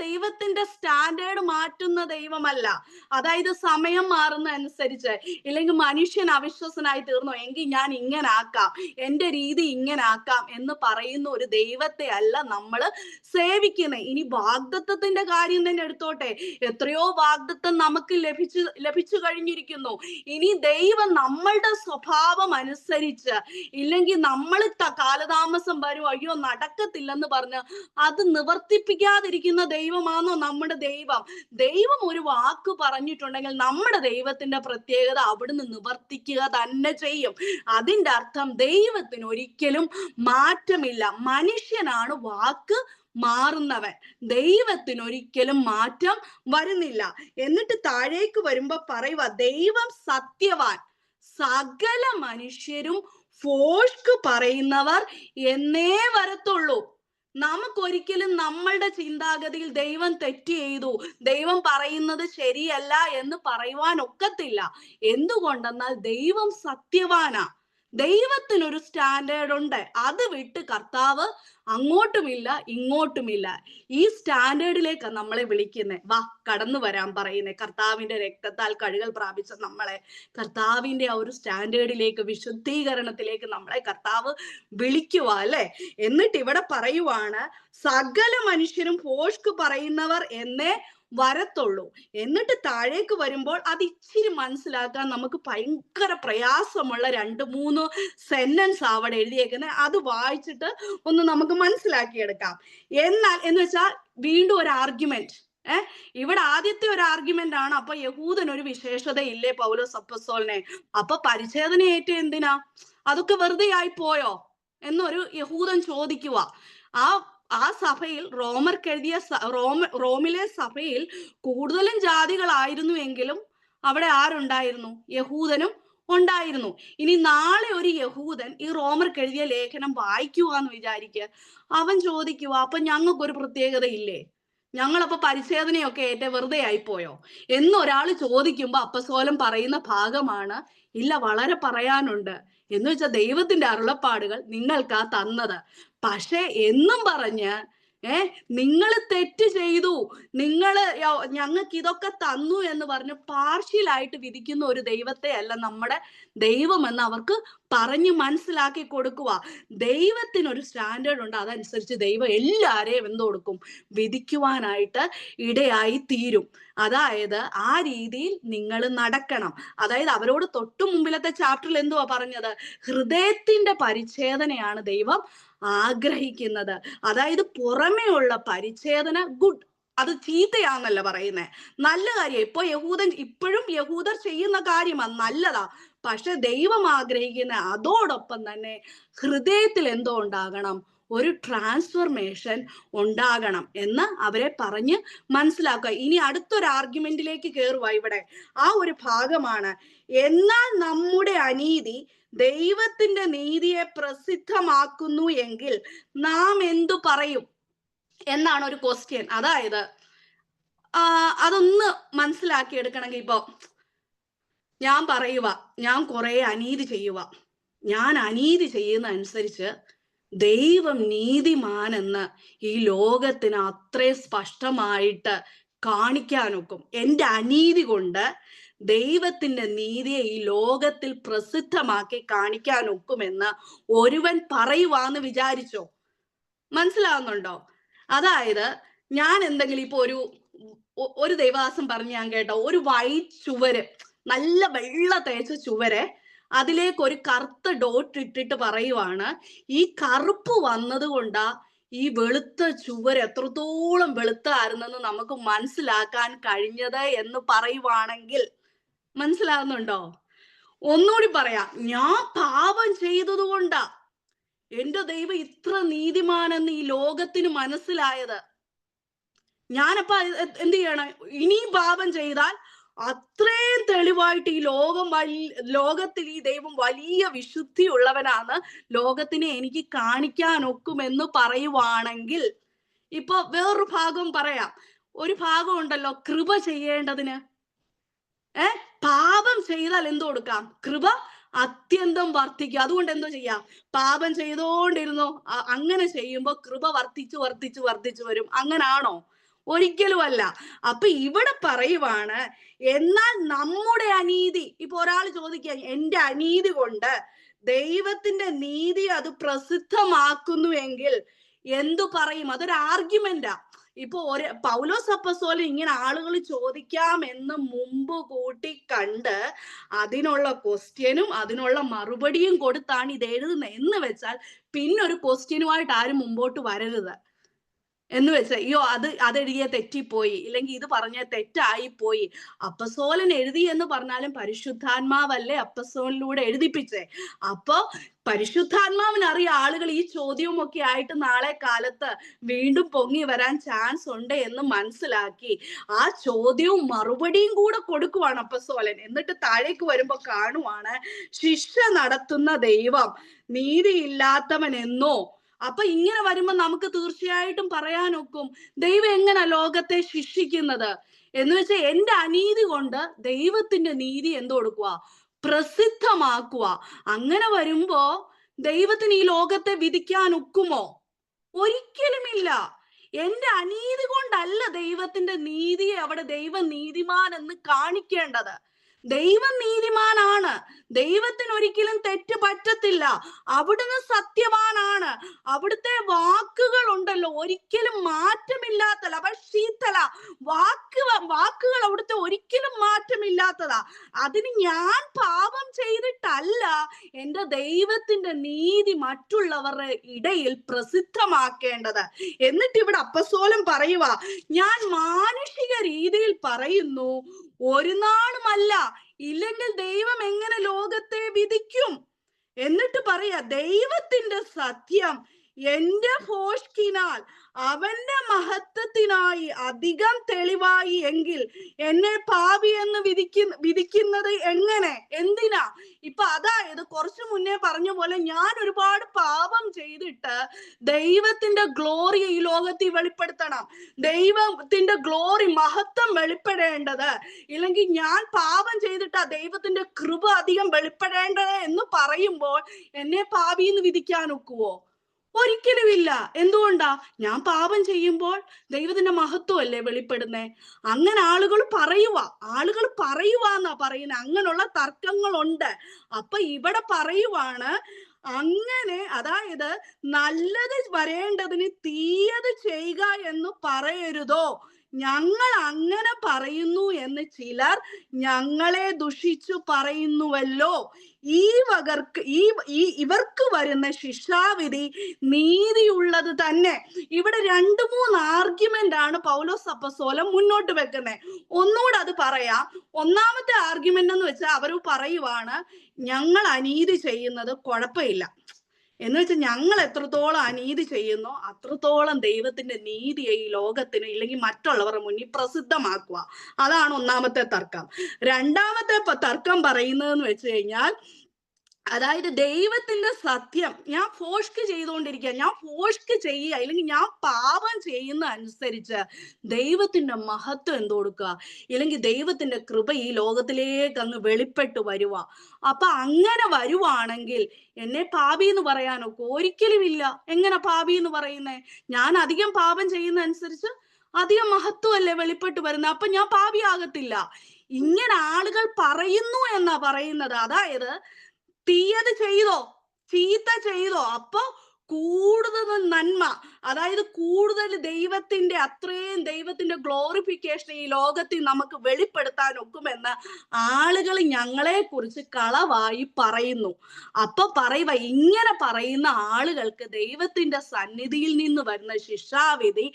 ദൈവത്തിന്റെ സ്റ്റാൻഡേർഡ് മാറ്റുന്ന ദൈവമല്ല. അതായത് സമയം മാറുന്ന അനുസരിച്ച്, ഇല്ലെങ്കിൽ മനുഷ്യൻ അവിശ്വസനായി തീർന്നോ എങ്കിൽ ഞാൻ ഇങ്ങനെ ആക്കാം, എന്റെ രീതി ഇങ്ങനെ ആക്കാം എന്ന് പറയുന്ന ഒരു ദൈവത്തെ അല്ല നമ്മൾ സേവിക്കുന്നത്. ഇനി വാഗ്ദത്തത്തിന്റെ കാര്യം തന്നെ എടുത്തോട്ടെ, എത്രയോ വാഗ്ദത്തം നമുക്ക് ലഭിച്ചു കഴിഞ്ഞിരിക്കുന്നു. ഇനി ദൈവം നമ്മളുടെ സ്വഭാവം അനുസരിച്ച്, ഇല്ലെങ്കിൽ നമ്മൾ കാലതാമസം വരും, അയ്യോ നടക്കത്തില്ലെന്ന് പറഞ്ഞ് അത് നിവർത്തിപ്പിക്കാതിരിക്കുന്ന ദൈവമാണോ നമ്മുടെ ദൈവം? ദൈവം ഒരു വാക്ക് പറഞ്ഞിട്ടുണ്ടെങ്കിൽ നമ്മുടെ ദൈവത്തിന്റെ പ്രത്യേകത അവിടുന്ന് നിവർത്തിക്കുക തന്നെ ചെയ്യും. അതിന്റെ അർത്ഥം ദൈവത്തിന് ഒരിക്കലും മാറ്റമില്ല. മനുഷ്യനാണ് വാക്ക് മാറുന്നവൻ, ദൈവത്തിന് ഒരിക്കലും മാറ്റം വരുന്നില്ല. എന്നിട്ട് താഴേക്ക് വരുമ്പോ പറയുക, ദൈവം സത്യവാൻ, സകല മനുഷ്യരും ഭോഷ്ക് പറയുന്നവർ എന്നേ വരത്തുള്ളൂ. നമുക്കൊരിക്കലും നമ്മളുടെ ചിന്താഗതിയിൽ ദൈവം തെറ്റ് ചെയ്തു, ദൈവം പറയുന്നത് ശരിയല്ല എന്ന് പറയുവാൻ ഒക്കത്തില്ല. എന്തുകൊണ്ടെന്നാൽ ദൈവം സത്യവാനാ. ദൈവത്തിനൊരു സ്റ്റാൻഡേർഡ് ഉണ്ട്. അത് വിട്ട് കർത്താവ് അങ്ങോട്ടുമില്ല ഇങ്ങോട്ടുമില്ല. ഈ സ്റ്റാൻഡേർഡിലേക്കാണ് നമ്മളെ വിളിക്കുന്നത്. വാ, കടന്നു വരാൻ പറയുന്നത്. കർത്താവിന്റെ രക്തത്താൽ കഴുകൽ പ്രാപിച്ച നമ്മളെ കർത്താവിന്റെ ആ ഒരു സ്റ്റാൻഡേർഡിലേക്ക്, വിശുദ്ധീകരണത്തിലേക്ക് നമ്മളെ കർത്താവ് വിളിക്കുക അല്ലെ. എന്നിട്ട് ഇവിടെ പറയുവാണ്, സകല മനുഷ്യരും ഭോഷ്ക് പറയുന്നവർ എന്നേ വരത്തുള്ളൂ. എന്നിട്ട് താഴേക്ക് വരുമ്പോൾ അത് ഇച്ചിരി മനസ്സിലാക്കാൻ നമുക്ക് ഭയങ്കര പ്രയാസമുള്ള 2-3 സെന്റൻസ് അവിടെ എഴുതിയേക്കുന്നത്. അത് വായിച്ചിട്ട് ഒന്ന് നമുക്ക് മനസ്സിലാക്കിയെടുക്കാം. എന്നാൽ എന്ന് വെച്ചാൽ വീണ്ടും ഒരു ആർഗ്യുമെന്റ്. ഇവിടെ ആദ്യത്തെ ഒരു ആർഗ്യുമെന്റ് ആണ്. അപ്പൊ യഹൂദൻ ഒരു വിശേഷത ഇല്ലേ പൗലോസ് അപ്പോസ്തലനെ? അപ്പൊ പരിച്ഛേദന ഏറ്റ എന്തിനാ? അതൊക്കെ വെറുതെ ആയി പോയോ എന്നൊരു യഹൂദൻ ചോദിക്കുക. ആ സഭയിൽ റോമിലെ സഭയിൽ കൂടുതലും ജാതികളായിരുന്നു എങ്കിലും അവിടെ ആരുണ്ടായിരുന്നു? യഹൂദനും ഉണ്ടായിരുന്നു. ഇനി നാളെ ഒരു യഹൂദൻ ഈ റോമർക്ക് എഴുതിയ ലേഖനം വായിക്കുക എന്ന് വിചാരിക്കുക. അവൻ ചോദിക്കുക, അപ്പൊ ഞങ്ങൾക്കൊരു പ്രത്യേകത ഇല്ലേ? ഞങ്ങളപ്പോ പരിച്ഛേദനയൊക്കെ ഏറ്റ വെറുതെ ആയിപ്പോയോ എന്നൊരാൾ ചോദിക്കുമ്പോ അപ്പസ്തോലൻ പറയുന്ന ഭാഗമാണ്, ഇല്ല, വളരെ പറയാനുണ്ട്. എന്ന് വെച്ചാൽ ദൈവത്തിന്റെ അരുളപ്പാടുകൾ നിങ്ങൾക്കാ തന്നത്. പക്ഷെ എന്നും പറഞ്ഞ് നിങ്ങൾ തെറ്റ് ചെയ്തു, ഞങ്ങൾക്ക് ഇതൊക്കെ തന്നു എന്ന് പറഞ്ഞ് പാർഷ്യലായിട്ട് വിധിക്കുന്ന ഒരു ദൈവത്തെ അല്ല നമ്മുടെ ദൈവം എന്ന് അവർക്ക് പറഞ്ഞ് മനസ്സിലാക്കി കൊടുക്കുക. ദൈവത്തിനൊരു സ്റ്റാൻഡേർഡ് ഉണ്ട്. അതനുസരിച്ച് ദൈവം എല്ലാരെയും എന്ത് കൊടുക്കും? വിധിക്കുവാനായിട്ട് ഇടയായി തീരും. അതായത് ആ രീതിയിൽ നിങ്ങൾ നടക്കണം. അതായത് അവരോട് തൊട്ടു മുമ്പിലത്തെ ചാപ്റ്ററിൽ എന്തുവാ പറഞ്ഞത്? ഹൃദയത്തിന്റെ പരിച്ഛേദനയാണ് ദൈവം ആഗ്രഹിക്കുന്നത്. അതായത് പുറമേ ഉള്ള പരിച്ഛേദന ഗുഡ്, അത് ചീത്തയാന്നല്ല പറയുന്നത്, നല്ല കാര്യം. ഇപ്പോഴും യഹൂദർ ചെയ്യുന്ന കാര്യമാണ്, നല്ലതാ. പക്ഷെ ദൈവം ആഗ്രഹിക്കുന്ന അതോടൊപ്പം തന്നെ ഹൃദയത്തിൽ എന്തോ ഉണ്ടാകണം? ഒരു ട്രാൻസ്ഫർമേഷൻ ഉണ്ടാകണം എന്ന് അവരെ പറഞ്ഞ് മനസ്സിലാക്കുക. ഇനി അടുത്തൊരു ആർഗ്യുമെന്റിലേക്ക് കയറുക ഇവിടെ. ആ ഒരു ഭാഗമാണ്, എന്നാൽ നമ്മുടെ അനീതി ദൈവത്തിന്റെ നീതിയെ പ്രസിദ്ധമാക്കുന്നു എങ്കിൽ നാം എന്തു പറയും എന്നാണ് ഒരു ക്വസ്റ്റ്യൻ. അതായത് അതൊന്ന് മനസ്സിലാക്കി എടുക്കണമെങ്കിൽ, ഇപ്പൊ ഞാൻ പറയുക, ഞാൻ കുറെ അനീതി ചെയ്യുക, ഞാൻ അനീതി ചെയ്യുന്ന അനുസരിച്ച് ദൈവം നീതിമാനെന്ന് ഈ ലോകത്തിന് അത്രേ സ്പഷ്ടമായിട്ട് കാണിക്കാനൊക്കും. എൻ്റെ അനീതി കൊണ്ട് ദൈവത്തിന്റെ നീതിയെ ഈ ലോകത്തിൽ പ്രസിദ്ധമാക്കി കാണിക്കാനൊക്കുമെന്ന് ഒരുവൻ പറയുവാന്ന് വിചാരിച്ചോ? മനസ്സിലാവുന്നുണ്ടോ? അതായത് ഞാൻ എന്തെങ്കിലും ഇപ്പൊ ഒരു ദൈവദാസൻ പറഞ്ഞ് ഞാൻ കേട്ടോ, ഒരു വൈറ്റ് ചുവര്, നല്ല വെള്ള തേച്ച ചുവരെ അതിലേക്ക് ഒരു കറുത്ത ഡോട്ട് ഇട്ടിട്ട് പറയുവാണ്, ഈ കറുപ്പ് വന്നത് കൊണ്ടാ ഈ വെളുത്ത ചുവര് എത്രത്തോളം വെളുത്തായിരുന്നെന്ന് നമുക്ക് മനസ്സിലാക്കാൻ കഴിഞ്ഞത് എന്ന് പറയുവാണെങ്കിൽ, മനസ്സിലാവുന്നുണ്ടോ? ഒന്നുകൂടി പറയാം, ഞാൻ പാപം ചെയ്തത് കൊണ്ടാ എന്റെ ദൈവം ഇത്ര നീതിമാനെന്ന് ഈ ലോകത്തിന് മനസ്സിലായത്. ഞാനപ്പ എന്ത് ചെയ്യണം? ഇനിയും പാപം ചെയ്താൽ അത്രയും തെളിവായിട്ട് ഈ ലോകത്തിൽ ഈ ദൈവം വലിയ വിശുദ്ധി ഉള്ളവനാണ്, ലോകത്തിനെ എനിക്ക് കാണിക്കാനൊക്കുമെന്ന് പറയുവാണെങ്കിൽ, ഇപ്പൊ വേറൊരു ഭാഗം പറയാം. ഒരു ഭാഗം ഉണ്ടല്ലോ, കൃപ ചെയ്യേണ്ടതിന്. പാപം ചെയ്താൽ എന്ത് കൊടുക്കാം? കൃപ അത്യന്തം വർദ്ധിക്കുക. അതുകൊണ്ട് എന്തോ ചെയ്യാം? പാപം ചെയ്തോണ്ടിരുന്നോ, അങ്ങനെ ചെയ്യുമ്പോ കൃപ വർദ്ധിച്ചു വരും. അങ്ങനാണോ? ഒരിക്കലും അല്ല. അപ്പൊ ഇവിടെ പറയുവാണ്, എന്നാൽ നമ്മുടെ അനീതി, ഇപ്പൊ ഒരാൾ ചോദിക്കുക, എന്റെ അനീതി കൊണ്ട് ദൈവത്തിന്റെ നീതി അത് പ്രസിദ്ധമാക്കുന്നു എങ്കിൽ എന്തു പറയും? അതൊരു ആർഗ്യുമെന്റാ. ഇപ്പൊ പൗലോസ് അപ്പോസ്തലൻ ഇങ്ങനെ ആളുകൾ ചോദിക്കാമെന്ന് മുമ്പ് കൂട്ടി കണ്ട് അതിനുള്ള ക്വസ്റ്റ്യനും അതിനുള്ള മറുപടിയും കൊടുത്താണ് ഇത് എഴുതുന്നത് എന്ന് വെച്ചാൽ, പിന്നെ ഒരു ക്വസ്റ്റ്യനുമായിട്ട് ആരും മുമ്പോട്ട് വരരുത് എന്ന് വെച്ചാൽ, അയ്യോ അതെഴുതിയ തെറ്റിപ്പോയി, ഇല്ലെങ്കിൽ ഇത് പറഞ്ഞ തെറ്റായിപ്പോയി. അപ്പസ്തോലൻ എഴുതി എന്ന് പറഞ്ഞാലും പരിശുദ്ധാത്മാവല്ലേ അപ്പസ്തോലനിലൂടെ എഴുതിപ്പിച്ചേ. അപ്പൊ പരിശുദ്ധാത്മാവിനറിയാം ആളുകൾ ഈ ചോദ്യവും ഒക്കെ ആയിട്ട് നാളെ കാലത്ത് വീണ്ടും പൊങ്ങി വരാൻ ചാൻസ് ഉണ്ട് എന്ന് മനസ്സിലാക്കി ആ ചോദ്യവും മറുപടിയും കൂടെ കൊടുക്കുവാണ് അപ്പസ്തോലൻ. എന്നിട്ട് താഴേക്ക് വരുമ്പോ കാണുവാണ്, ശിക്ഷ നടത്തുന്ന ദൈവം നീതിയില്ലാത്തവൻ എന്നോ. അപ്പൊ ഇങ്ങനെ വരുമ്പോ നമുക്ക് തീർച്ചയായിട്ടും പറയാനൊക്കും, ദൈവം എങ്ങനെ ലോകത്തെ ശിക്ഷിക്കുന്നത് എന്ന് വെച്ചാൽ, എന്റെ അനീതി കൊണ്ട് ദൈവത്തിന്റെ നീതി എന്ത് കൊടുക്കുക? പ്രസിദ്ധമാക്കുക. അങ്ങനെ വരുമ്പോ ദൈവത്തിന് ഈ ലോകത്തെ വിധിക്കാൻ ഒക്കുമോ? ഒരിക്കലുമില്ല. എന്റെ അനീതി കൊണ്ടല്ല ദൈവത്തിന്റെ നീതിയെ അവിടെ ദൈവം നീതിമാൻ എന്ന് കാണിക്കേണ്ടത്. ദൈവം നീതിമാനാണ്, ദൈവത്തിന് ഒരിക്കലും തെറ്റ് പറ്റത്തില്ല, അവിടുന്ന് സത്യവാനാണ്, അവിടുത്തെ വാക്കുകൾ ഉണ്ടല്ലോ ഒരിക്കലും മാറ്റമില്ലാത്തല്ല. ശീതല വാക്കുകൾ അവിടുത്തെ ഒരിക്കലും മാറ്റമില്ലാത്തതാ. അതിന് ഞാൻ പാപം ചെയ്തിട്ടല്ല എൻ്റെ ദൈവത്തിന്റെ നീതി മറ്റുള്ളവരുടെ ഇടയിൽ പ്രസിദ്ധമാക്കേണ്ടത്. എന്നിട്ട് ഇവിടെ അപ്പസ്തോലൻ പറയുക, ഞാൻ മാനുഷിക രീതിയിൽ പറയുന്നു, ഒരു നാളുമല്ല, ഇല്ലെങ്കിൽ ദൈവം എങ്ങനെ ലോകത്തെ വിധിക്കും? എന്നിട്ട് പറയാ, ദൈവത്തിന്റെ സത്യം എന്റെ ഭോഷ്കിനാൽ അവന്റെ മഹത്വത്തിനായി അധികം തെളിവായി എങ്കിൽ എന്നെ പാപി എന്ന് വിധിക്കുന്നത് എങ്ങനെ? എന്തിനാ? ഇപ്പൊ അതായത് കുറച്ചു മുന്നേ പറഞ്ഞ പോലെ, ഞാൻ ഒരുപാട് പാപം ചെയ്തിട്ട് ദൈവത്തിന്റെ ഗ്ലോറി ഈ ലോകത്തിൽ വെളിപ്പെടുത്തണം, ദൈവത്തിന്റെ ഗ്ലോറി മഹത്വം വെളിപ്പെടേണ്ടത്, ഇല്ലെങ്കിൽ ഞാൻ പാപം ചെയ്തിട്ടാ ദൈവത്തിന്റെ കൃപ അധികം വെളിപ്പെടേണ്ടത് എന്ന് പറയുമ്പോൾ എന്നെ പാപി എന്ന് വിധിക്കാൻ ഒക്കുവോ? ഒരിക്കലുമില്ല. എന്തുകൊണ്ടാ? ഞാൻ പാപം ചെയ്യുമ്പോൾ ദൈവത്തിന്റെ മഹത്വം അല്ലേ വെളിപ്പെടുന്നേ. അങ്ങനെ ആളുകൾ പറയുവാന്നാ പറയുന്നത്. അങ്ങനെയുള്ള തർക്കങ്ങളുണ്ട്. അപ്പൊ ഇവിടെ പറയുവാണ്, അങ്ങനെ അതായത് നല്ലത് വരേണ്ടതിന് തീയത് ചെയ്യുക എന്ന് പറയരുതോ? ഞങ്ങൾ അങ്ങനെ പറയുന്നു എന്ന് ചിലർ ഞങ്ങളെ ദുഷിച്ചു പറയുന്നുവല്ലോ. ഇവർക്ക് വരുന്ന ശിക്ഷാവിധി നീതിയുള്ളത് തന്നെ. ഇവിടെ 2-3 ആർഗ്യുമെന്റ് ആണ് പൗലോസ് അപ്പോസ്തലൻ മുന്നോട്ട് വെക്കുന്നത്. ഒന്നുകൂടെ അത് പറയാം. ഒന്നാമത്തെ ആർഗ്യുമെന്റ് എന്ന് വെച്ചാൽ അവർ പറയുവാണ്, ഞങ്ങൾ അനീതി ചെയ്യുന്നത് കുഴപ്പമില്ല, എന്ന് വെച്ചാൽ ഞങ്ങൾ എത്രത്തോളം അനീതി ചെയ്യുന്നോ അത്രത്തോളം ദൈവത്തിന്റെ നീതിയെ ഈ ലോകത്തിന് ഇല്ലെങ്കിൽ മറ്റുള്ളവരുടെ മുന്നിൽ പ്രസിദ്ധമാക്കുക. അതാണ് ഒന്നാമത്തെ തർക്കം. രണ്ടാമത്തെ തർക്കം പറയുന്നതെന്ന് വെച്ച് കഴിഞ്ഞാൽ, അതായത് ദൈവത്തിന്റെ സത്യം ഞാൻ ഫോഷ്ക്ക് ചെയ്തുകൊണ്ടിരിക്കുക, ഞാൻ ഫോഷ്ക്ക് ചെയ്യുക, അല്ലെങ്കിൽ ഞാൻ പാപം ചെയ്യുന്ന അനുസരിച്ച് ദൈവത്തിന്റെ മഹത്വം എന്ത് കൊടുക്കുക, ഇല്ലെങ്കിൽ ദൈവത്തിന്റെ കൃപ ഈ ലോകത്തിലേക്ക് അങ്ങ് വെളിപ്പെട്ട് വരുക. അപ്പൊ അങ്ങനെ വരുവാണെങ്കിൽ എന്നെ പാപി എന്ന് പറയാനൊക്കെ ഒരിക്കലും ഇല്ല. എങ്ങനെ പാപി എന്ന് പറയുന്നേ? ഞാൻ അധികം പാപം ചെയ്യുന്ന അനുസരിച്ച് അധികം മഹത്വമല്ലേ വെളിപ്പെട്ട് വരുന്നത്. അപ്പൊ ഞാൻ പാപിയാകത്തില്ല. ഇങ്ങനെ ആളുകൾ പറയുന്നു എന്നാ പറയുന്നത്. അതായത് തീയത് ചെയ്തോ, ചീത്ത ചെയ്തോ, അപ്പൊ കൂടുതൽ നന്മ, അതായത് കൂടുതൽ ദൈവത്തിന്റെ അത്രയും ദൈവത്തിന്റെ ഗ്ലോറിഫിക്കേഷൻ ഈ ലോകത്തിൽ നമുക്ക് വെളിപ്പെടുത്താൻ ഒക്കുമെന്ന് ആളുകൾ ഞങ്ങളെ കുറിച്ച് കളവായി പറയുന്നു. അപ്പൊ പറയുക, ഇങ്ങനെ പറയുന്ന ആളുകൾക്ക് ദൈവത്തിന്റെ സന്നിധിയിൽ നിന്ന് വരുന്ന ശിക്ഷാവിധി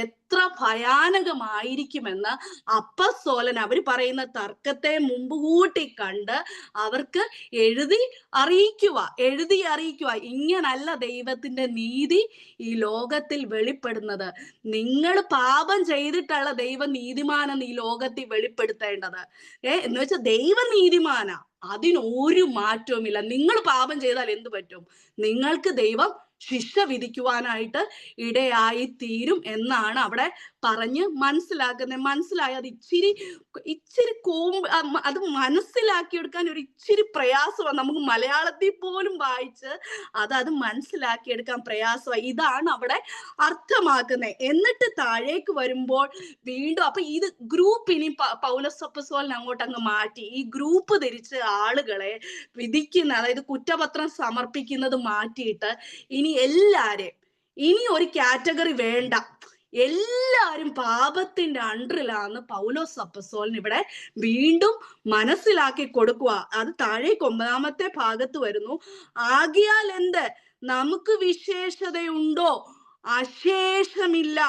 എത്ര ഭയാനകമായിരിക്കുമെന്ന് അപ്പസ്തോലൻ അവർ പറയുന്ന തർക്കത്തെ മുമ്പ് കൂട്ടി കണ്ട് അവർക്ക് എഴുതി അറിയിക്കുക. ഇങ്ങനല്ല ദൈവത്തിന്റെ നീതി ഈ ലോകത്തിൽ വെളിപ്പെടുന്നത്. നിങ്ങൾ പാപം ചെയ്തിട്ടുള്ള ദൈവ നീതിമാനെന്ന് ഈ ലോകത്തിൽ വെളിപ്പെടുത്തേണ്ടത്. എന്ന് വെച്ചാൽ ദൈവ നീതിമാന, അതിനൊരു മാറ്റവുമില്ല. നിങ്ങൾ പാപം ചെയ്താൽ എന്ത് പറ്റും? നിങ്ങൾക്ക് ദൈവം ശിക്ഷ വിധിക്കുവാനായിട്ട് ഇടയായി തീരും എന്നാണ് അവിടെ പറഞ്ഞ് മനസ്സിലാക്കുന്നത്. മനസ്സിലായത് ഇച്ചിരി അത് മനസ്സിലാക്കിയെടുക്കാൻ ഒരു ഇച്ചിരി പ്രയാസമാണ്. നമുക്ക് മലയാളത്തിൽ പോലും വായിച്ച് അത് മനസ്സിലാക്കിയെടുക്കാൻ പ്രയാസമാണ്. ഇതാണ് അവിടെ അർത്ഥമാക്കുന്നത്. എന്നിട്ട് താഴേക്ക് വരുമ്പോൾ വീണ്ടും അപ്പൊ ഇത് ഗ്രൂപ്പ് ഇനി പൗലോസ് അപ്പോസ്തലൻ അങ്ങോട്ട് അങ്ങ് മാറ്റി ഈ ഗ്രൂപ്പ് തിരിച്ച് ആളുകളെ വിധിക്കുന്ന, അതായത് കുറ്റപത്രം സമർപ്പിക്കുന്നത് മാറ്റിയിട്ട് ഇനി ഒരു കാറ്റഗറി വേണ്ട, എല്ലാരും പാപത്തിന്റെ അണ്ടറിലാന്ന് പൗലോസ് അപ്പോസ്തലൻ ഇവിടെ വീണ്ടും മനസ്സിലാക്കി കൊടുക്കുക. അത് താഴേക്ക് 9-ാമത്തെ ഭാഗത്ത് വരുന്നു. ആകിയാൽ എന്ത്? നമുക്ക് വിശേഷതയുണ്ടോ? അശേഷമില്ല.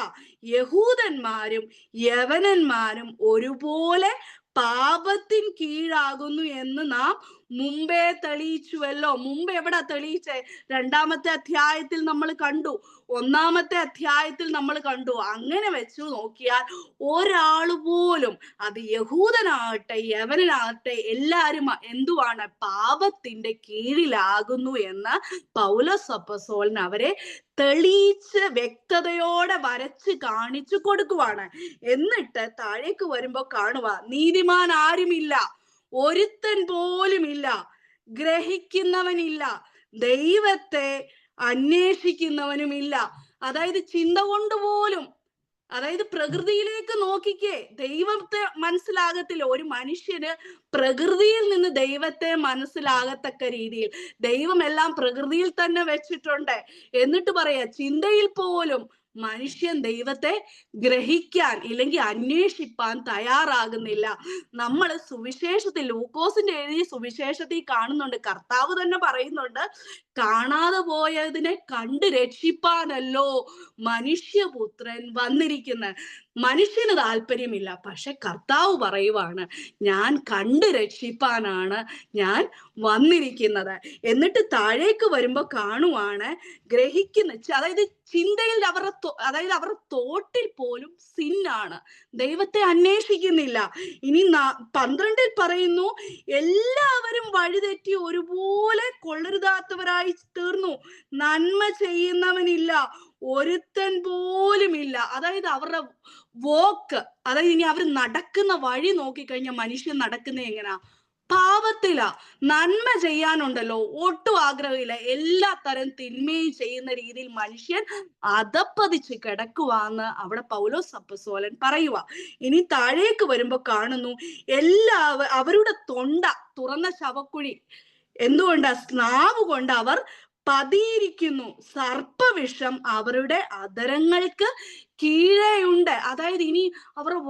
യഹൂദന്മാരും യവനന്മാരും ഒരുപോലെ പാപത്തിൻ കീഴാകുന്നു എന്ന് നാം മുമ്പേ തെളിയിച്ചുവല്ലോ. മുമ്പ് എവിടെ തെളിയിച്ചേ? 2-ാമത്തെ അധ്യായത്തിൽ നമ്മൾ കണ്ടു, 1-ാമത്തെ അധ്യായത്തിൽ നമ്മൾ കണ്ടു. അങ്ങനെ വെച്ചു നോക്കിയാൽ ഒരാൾ പോലും, അത് യഹൂദനാകട്ടെ യവനനാകട്ടെ, എല്ലാരും എന്തുവാണ്? പാപത്തിന്റെ കീഴിലാകുന്നു എന്ന് പൗലോസ് അപ്പോസ്തലൻ അവരെ തെളിയിച്ച് വ്യക്തതയോടെ വരച്ച് കാണിച്ചു കൊടുക്കുവാണ്. എന്നിട്ട് താഴേക്ക് വരുമ്പോ കാണുക, നീതിമാൻ ആരുമില്ല, ഒരുത്തൻ പോലും ഇല്ല, ഗ്രഹിക്കുന്നവനില്ല, ദൈവത്തെ അന്വേഷിക്കുന്നവനുമില്ല. അതായത് ചിന്ത കൊണ്ട് പോലും, അതായത് പ്രകൃതിയിലേക്ക് നോക്കിക്കേ, ദൈവത്തെ മനസ്സിലാകത്തില്ല. ഒരു മനുഷ്യന് പ്രകൃതിയിൽ നിന്ന് ദൈവത്തെ മനസ്സിലാകത്തക്ക രീതിയിൽ ദൈവം എല്ലാം പ്രകൃതിയിൽ തന്നെ വെച്ചിട്ടുണ്ട്. എന്നിട്ട് പറയാ, ചിന്തയിൽ പോലും മനുഷ്യൻ ദൈവത്തെ ഗ്രഹിക്കാൻ ഇല്ലെങ്കിൽ അന്വേഷിപ്പാൻ തയ്യാറാകുന്നില്ല. നമ്മൾ സുവിശേഷത്തിൽ, ലൂക്കോസിന്റെ എഴുതിയ സുവിശേഷത്തിൽ കാണുന്നുണ്ട്, കർത്താവ് തന്നെ പറയുന്നുണ്ട്, കാണാതെ പോയതിനെ കണ്ട് രക്ഷിപ്പാനല്ലോ മനുഷ്യപുത്രൻ വന്നിരിക്കുന്നത്. മനുഷ്യന് താല്പര്യമില്ല, പക്ഷെ കർത്താവ് പറയുവാണ്, ഞാൻ കണ്ട് രക്ഷിപ്പാനാണ് ഞാൻ വന്നിരിക്കുന്നത്. എന്നിട്ട് താഴേക്ക് വരുമ്പോ കാണുവാണ്, ഗ്രഹിക്കുന്ന, അതായത് ചിന്തയിൽ അതായത് അവരുടെ തോട്ടിൽ പോലും സിന്നാണ്, ദൈവത്തെ അന്വേഷിക്കുന്നില്ല. ഇനി 12-ൽ പറയുന്നു, എല്ലാവരും വഴിതെറ്റി ഒരുപോലെ കൊള്ളരുതാത്തവരായി തീർന്നു, നന്മ ചെയ്യുന്നവനില്ല, ഒരുത്തൻ പോലും ഇല്ല. അതായത് അവരുടെ അതായത് ഇനി അവർ നടക്കുന്ന വഴി നോക്കിക്കഴിഞ്ഞാൽ മനുഷ്യൻ നടക്കുന്നത് എങ്ങനെയാ? പാപത്തില. നന്മ ചെയ്യാനുണ്ടല്ലോ ഒട്ടും ആഗ്രഹമില്ല, എല്ലാ തരം തിന്മയും ചെയ്യുന്ന രീതിയിൽ മനുഷ്യൻ അധപ്പതിച്ച് കിടക്കുവാന്ന് അവിടെ പൗലോസ് അപ്പോസ്തലൻ പറയുക. ഇനി താഴേക്ക് വരുമ്പോ കാണുന്നു, അവരുടെ തൊണ്ട തുറന്ന ശവക്കുഴി, എന്തുകൊണ്ടാ? സ്നാവ് കൊണ്ട് അവർ പതിയിരിക്കുന്നു, സർപ്പവിഷം അവരുടെ അധരങ്ങൾക്ക് കീഴെയുണ്ട്. അതായത് ഇനി അവരുടെ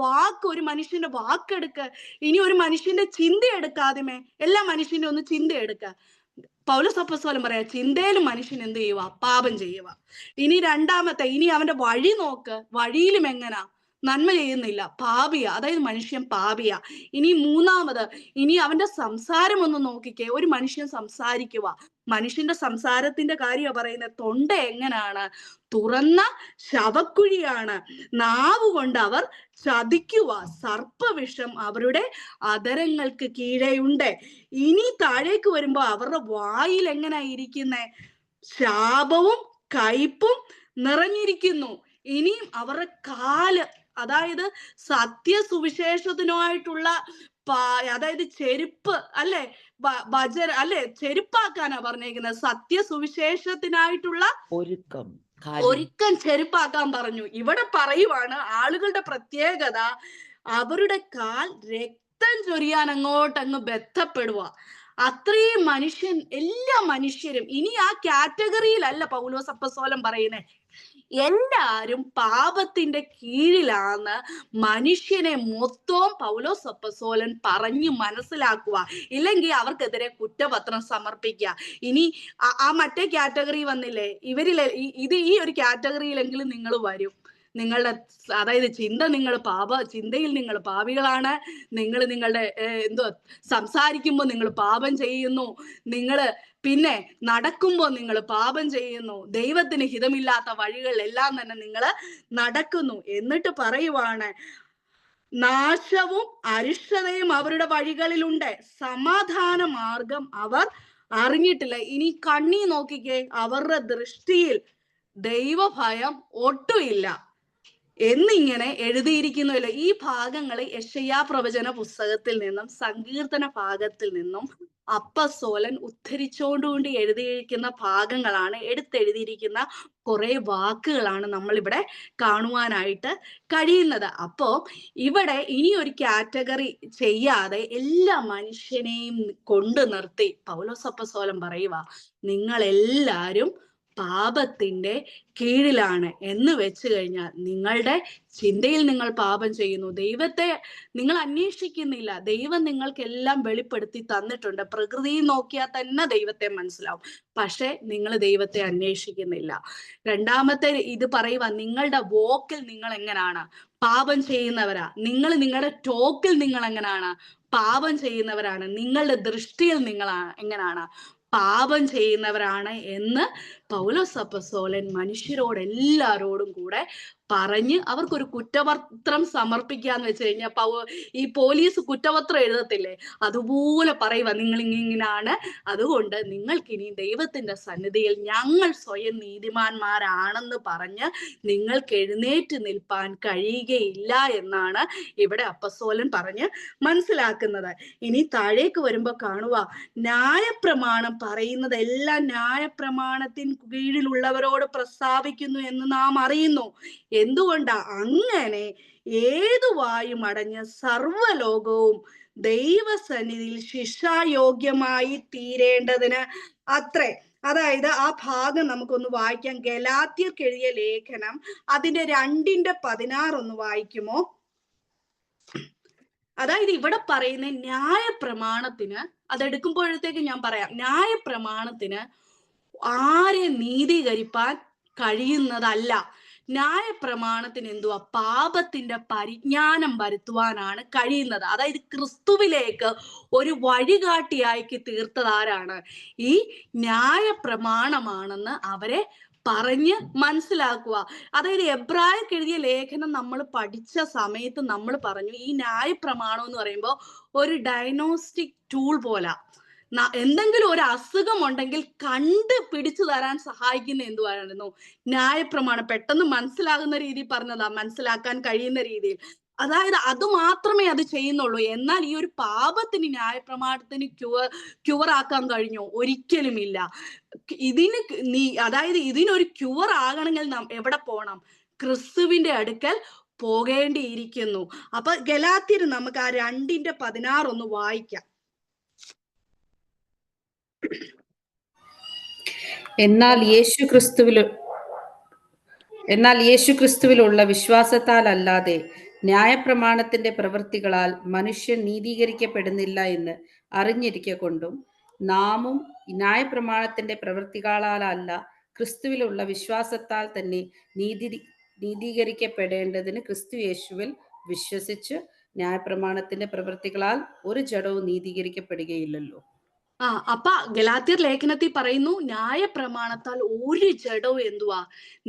ഒരു മനുഷ്യന്റെ വാക്കെടുക്ക, ഇനി ഒരു മനുഷ്യന്റെ ചിന്ത എടുക്കാതെ എല്ലാ മനുഷ്യന്റെ ഒന്ന് ചിന്ത എടുക്ക. പൗലോസ് അപ്പോസ്തലൻ പറയാ, ചിന്തയിലും മനുഷ്യൻ എന്ത് ചെയ്യുക? പാപം ചെയ്യുക. ഇനി രണ്ടാമത്തെ, ഇനി അവന്റെ വഴി നോക്ക്, വഴിയിലും എങ്ങനാ? നന്മ ചെയ്യുന്നില്ല, പാപിയ. അതായത് മനുഷ്യൻ പാപിയ. ഇനി മൂന്നാമത്, ഇനി അവന്റെ സംസാരം ഒന്ന് നോക്കിക്കേ, ഒരു മനുഷ്യൻ സംസാരിക്കുക, മനുഷ്യന്റെ സംസാരത്തിന്റെ കാര്യമാണ് പറയുന്നത്. തൊണ്ട എങ്ങനാണ്? തുറന്ന ശവക്കുഴിയാണ്. നാവ് കൊണ്ട് അവർ ചതിക്കുക. സർപ്പവിഷം അവരുടെ അധരങ്ങൾക്ക് കീഴെയുണ്ട്. ഇനി താഴേക്ക് വരുമ്പോ അവരുടെ വായിൽ എങ്ങനാ ഇരിക്കുന്നേ? ശാപവും കയ്പും നിറഞ്ഞിരിക്കുന്നു. ഇനിയും അവരുടെ കാല്, അതായത് സത്യസുവിശേഷത്തിനായിട്ടുള്ള അതായത് ചെരുപ്പ് അല്ലെ, ഭജന അല്ലെ, ചെരുപ്പാക്കാനാ പറഞ്ഞേക്കുന്നത്. സത്യസുവിശേഷത്തിനായിട്ടുള്ള ഒരുക്കം ചെരുപ്പാക്കാൻ പറഞ്ഞു. ഇവിടെ പറയുവാണ് ആളുകളുടെ പ്രത്യേകത, അവരുടെ കാൽ രക്തം ചൊരിയാൻ അങ്ങോട്ടങ്ങ് ബന്ധപ്പെടുക. അത്രയും എല്ലാ മനുഷ്യരും, ഇനി ആ കാറ്റഗറിയിലല്ല പൗലോസ് അപ്പോസ്തലൻ പറയുന്നത്. എല്ലാരും പാപത്തിന്റെ കീഴിലാന്ന് മനുഷ്യനെ മൊത്തവും പൗലോസ് അപ്പോസ്തലൻ പറഞ്ഞു മനസ്സിലാക്കുക. ഇല്ലെങ്കിൽ അവർക്കെതിരെ കുറ്റപത്രം സമർപ്പിക്കുക. ഇനി ആ മറ്റേ കാറ്റഗറി വന്നില്ലേ, ഈ ഒരു കാറ്റഗറിയിലെങ്കിലും നിങ്ങൾ വരും. നിങ്ങളുടെ അതായത് ചിന്തയിൽ നിങ്ങൾ പാപികളാണ്. നിങ്ങളുടെ സംസാരിക്കുമ്പോൾ നിങ്ങൾ പാപം ചെയ്യുന്നു. പിന്നെ നടക്കുമ്പോൾ നിങ്ങൾ പാപം ചെയ്യുന്നു. ദൈവത്തിന് ഹിതമില്ലാത്ത വഴികളിലെല്ലാം തന്നെ നിങ്ങൾ നടക്കുന്നു. എന്നിട്ട് പറയുവാണ്, നാശവും അരിഷ്ടതയും അവരുടെ വഴികളിലുണ്ട്, സമാധാന മാർഗം അവർ അറിഞ്ഞിട്ടില്ല. ഇനി കണ്ണി നോക്കിക്കേ, അവരുടെ ദൃഷ്ടിയിൽ ദൈവഭയം ഒട്ടുമില്ല എന്നിങ്ങനെ എഴുതിയിരിക്കുന്നില്ല. ഈ ഭാഗങ്ങൾ യെശയ്യാ പ്രവചന പുസ്തകത്തിൽ നിന്നും സങ്കീർത്തന ഭാഗത്തിൽ നിന്നും അപ്പോസ്തലൻ ഉദ്ധരിച്ചുകൊണ്ട് എഴുതിയിരിക്കുന്ന ഭാഗങ്ങളാണ്, എടുത്തെഴുതിയിരിക്കുന്ന കുറെ വാക്കുകളാണ് നമ്മൾ ഇവിടെ കാണുവാനായിട്ട് കഴിയുന്നത്. അപ്പോ ഇവിടെ ഇനി ഒരു കാറ്റഗറി ചെയ്യാതെ എല്ലാ മനുഷ്യനെയും കൊണ്ടു നിർത്തി പൗലോസ് അപ്പോസ്തലൻ പറയുക, നിങ്ങൾ എല്ലാരും പാപത്തിന്റെ കീഴിലാണ് എന്ന് വെച്ച് കഴിഞ്ഞാൽ നിങ്ങളുടെ ചിന്തയിൽ നിങ്ങൾ പാപം ചെയ്യുന്നു. ദൈവത്തെ നിങ്ങൾ അന്വേഷിക്കുന്നില്ല. ദൈവം നിങ്ങൾക്കെല്ലാം വെളിപ്പെടുത്തി തന്നിട്ടുണ്ട്. പ്രകൃതി നോക്കിയാൽ തന്നെ ദൈവത്തെ മനസ്സിലാവും. പക്ഷെ നിങ്ങൾ ദൈവത്തെ അന്വേഷിക്കുന്നില്ല. രണ്ടാമത്തെ ഇത് പറയുക, നിങ്ങളുടെ വോക്കിൽ നിങ്ങൾ എങ്ങനാണ്? പാപം ചെയ്യുന്നവരാ. നിങ്ങളുടെ ടോക്കിൽ നിങ്ങൾ എങ്ങനാണ്? പാപം ചെയ്യുന്നവരാണ്. നിങ്ങളുടെ ദൃഷ്ടിയിൽ നിങ്ങൾ എങ്ങനാണ്? പാപം ചെയ്യുന്നവരാണ് എന്ന് പൗലോസ് അപ്പോസ്തലൻ മനുഷ്യരോട് എല്ലാരോടും കൂടെ പറഞ്ഞ് അവർക്കൊരു കുറ്റപത്രം സമർപ്പിക്കാന്ന് വെച്ച് കഴിഞ്ഞാൽ ഈ പോലീസ് കുറ്റപത്രം എഴുതത്തില്ലേ, അതുപോലെ പറയുക, നിങ്ങൾ ഇങ്ങനെയാണ്, അതുകൊണ്ട് നിങ്ങൾക്കിനി ദൈവത്തിന്റെ സന്നിധിയിൽ ഞങ്ങൾ സ്വയം നീതിമാന്മാരാണെന്ന് പറഞ്ഞ് നിങ്ങൾക്ക് എഴുന്നേറ്റ് നിൽപ്പാൻ കഴിയുകയില്ല എന്നാണ് ഇവിടെ അപ്പോസ്തലൻ പറഞ്ഞ് മനസ്സിലാക്കുന്നത്. ഇനി താഴേക്ക് വരുമ്പോ കാണുക, ന്യായപ്രമാണം പറയുന്നത് എല്ലാം ന്യായപ്രമാണത്തിന് കീഴിലുള്ളവരോട് പ്രസ്താവിക്കുന്നു എന്ന് നാം അറിയുന്നു. എന്തുകൊണ്ടാ? അങ്ങനെ ഏതു വായും അടഞ്ഞ് സർവ്വലോകവും ദൈവസന്നിധിയിൽ ശിക്ഷായോഗ്യമായി തീരേണ്ടതിന് അത്രേ. അതായത് ആ ഭാഗം നമുക്കൊന്ന് വായിക്കാം. ഗലാത്യർക്ക് എഴുതിയ ലേഖനം അതിന്റെ 2:16 ഒന്ന് വായിക്കുമോ? അതായത് ഇവിടെ പറയുന്ന ന്യായപ്രമാണത്തിന്, അതെടുക്കുമ്പോഴത്തേക്ക് ഞാൻ പറയാം, ന്യായപ്രമാണത്തിന് ആരെ നീതീകരിപ്പാൻ കഴിയുന്നതല്ല. ന്യായപ്രമാണത്തിന് എന്തുവാ? പാപത്തിന്റെ പരിജ്ഞാനം വരുത്തുവാനാണ് കഴിയുന്നത്. അതായത് ക്രിസ്തുവിലേക്ക് ഒരു വഴികാട്ടിയാക്കി തീർത്തതാരാണ്? ഈ ന്യായപ്രമാണമാണെന്ന് അവരെ പറഞ്ഞ് മനസ്സിലാക്കുക. അതായത് എബ്രായർക്ക് എഴുതിയ ലേഖനം നമ്മൾ പഠിച്ച സമയത്ത് നമ്മൾ പറഞ്ഞു, ഈ ന്യായപ്രമാണം എന്ന് പറയുമ്പോൾ ഒരു ഡയഗ്നോസ്റ്റിക് ടൂൾ പോലെ, എന്തെങ്കിലും ഒരു അസുഖം ഉണ്ടെങ്കിൽ കണ്ട് പിടിച്ചു തരാൻ സഹായിക്കുന്ന എന്തുവായിരുന്നു? ന്യായപ്രമാണം. പെട്ടെന്ന് മനസ്സിലാകുന്ന രീതിയിൽ പറഞ്ഞതാ, മനസ്സിലാക്കാൻ കഴിയുന്ന രീതിയിൽ. അതായത് അത് മാത്രമേ അത് ചെയ്യുന്നുള്ളൂ. എന്നാൽ ഈ ഒരു പാപത്തിന് ന്യായപ്രമാണത്തിന് ക്യൂർ ആക്കാൻ കഴിഞ്ഞോ? ഒരിക്കലുമില്ല. അതായത് ഇതിനൊരു ക്യൂർ ആകണമെങ്കിൽ നാം എവിടെ പോകണം? ക്രിസ്തുവിന്റെ അടുക്കൽ പോകേണ്ടിയിരിക്കുന്നു. അപ്പൊ ഗലാത്യർ നമുക്ക് ആ 2:16 ഒന്ന് വായിക്കാം. എന്നാൽ യേശുക്രിസ്തുവിലുള്ള വിശ്വാസത്താൽ അല്ലാതെ ന്യായപ്രമാണത്തിന്റെ പ്രവൃത്തികളാൽ മനുഷ്യൻ നീതീകരിക്കപ്പെടുന്നില്ല എന്ന് അറിഞ്ഞിരിക്കൊണ്ടും നാമും ന്യായപ്രമാണത്തിന്റെ പ്രവൃത്തികളാലല്ല ക്രിസ്തുവിലുള്ള വിശ്വാസത്താൽ തന്നെ നീതീകരിക്കപ്പെടേണ്ടതിന് ക്രിസ്തു യേശുവിൽ വിശ്വസിച്ച് ന്യായപ്രമാണത്തിന്റെ പ്രവൃത്തികളാൽ ഒരു ജഡവും നീതീകരിക്കപ്പെടുകയില്ലല്ലോ. അപ്പൊ ഗലാത്യർ ലേഖനത്തിൽ പറയുന്നു, ന്യായപ്രമാണത്താൽ ഒരു ജഡവും എന്തുവാ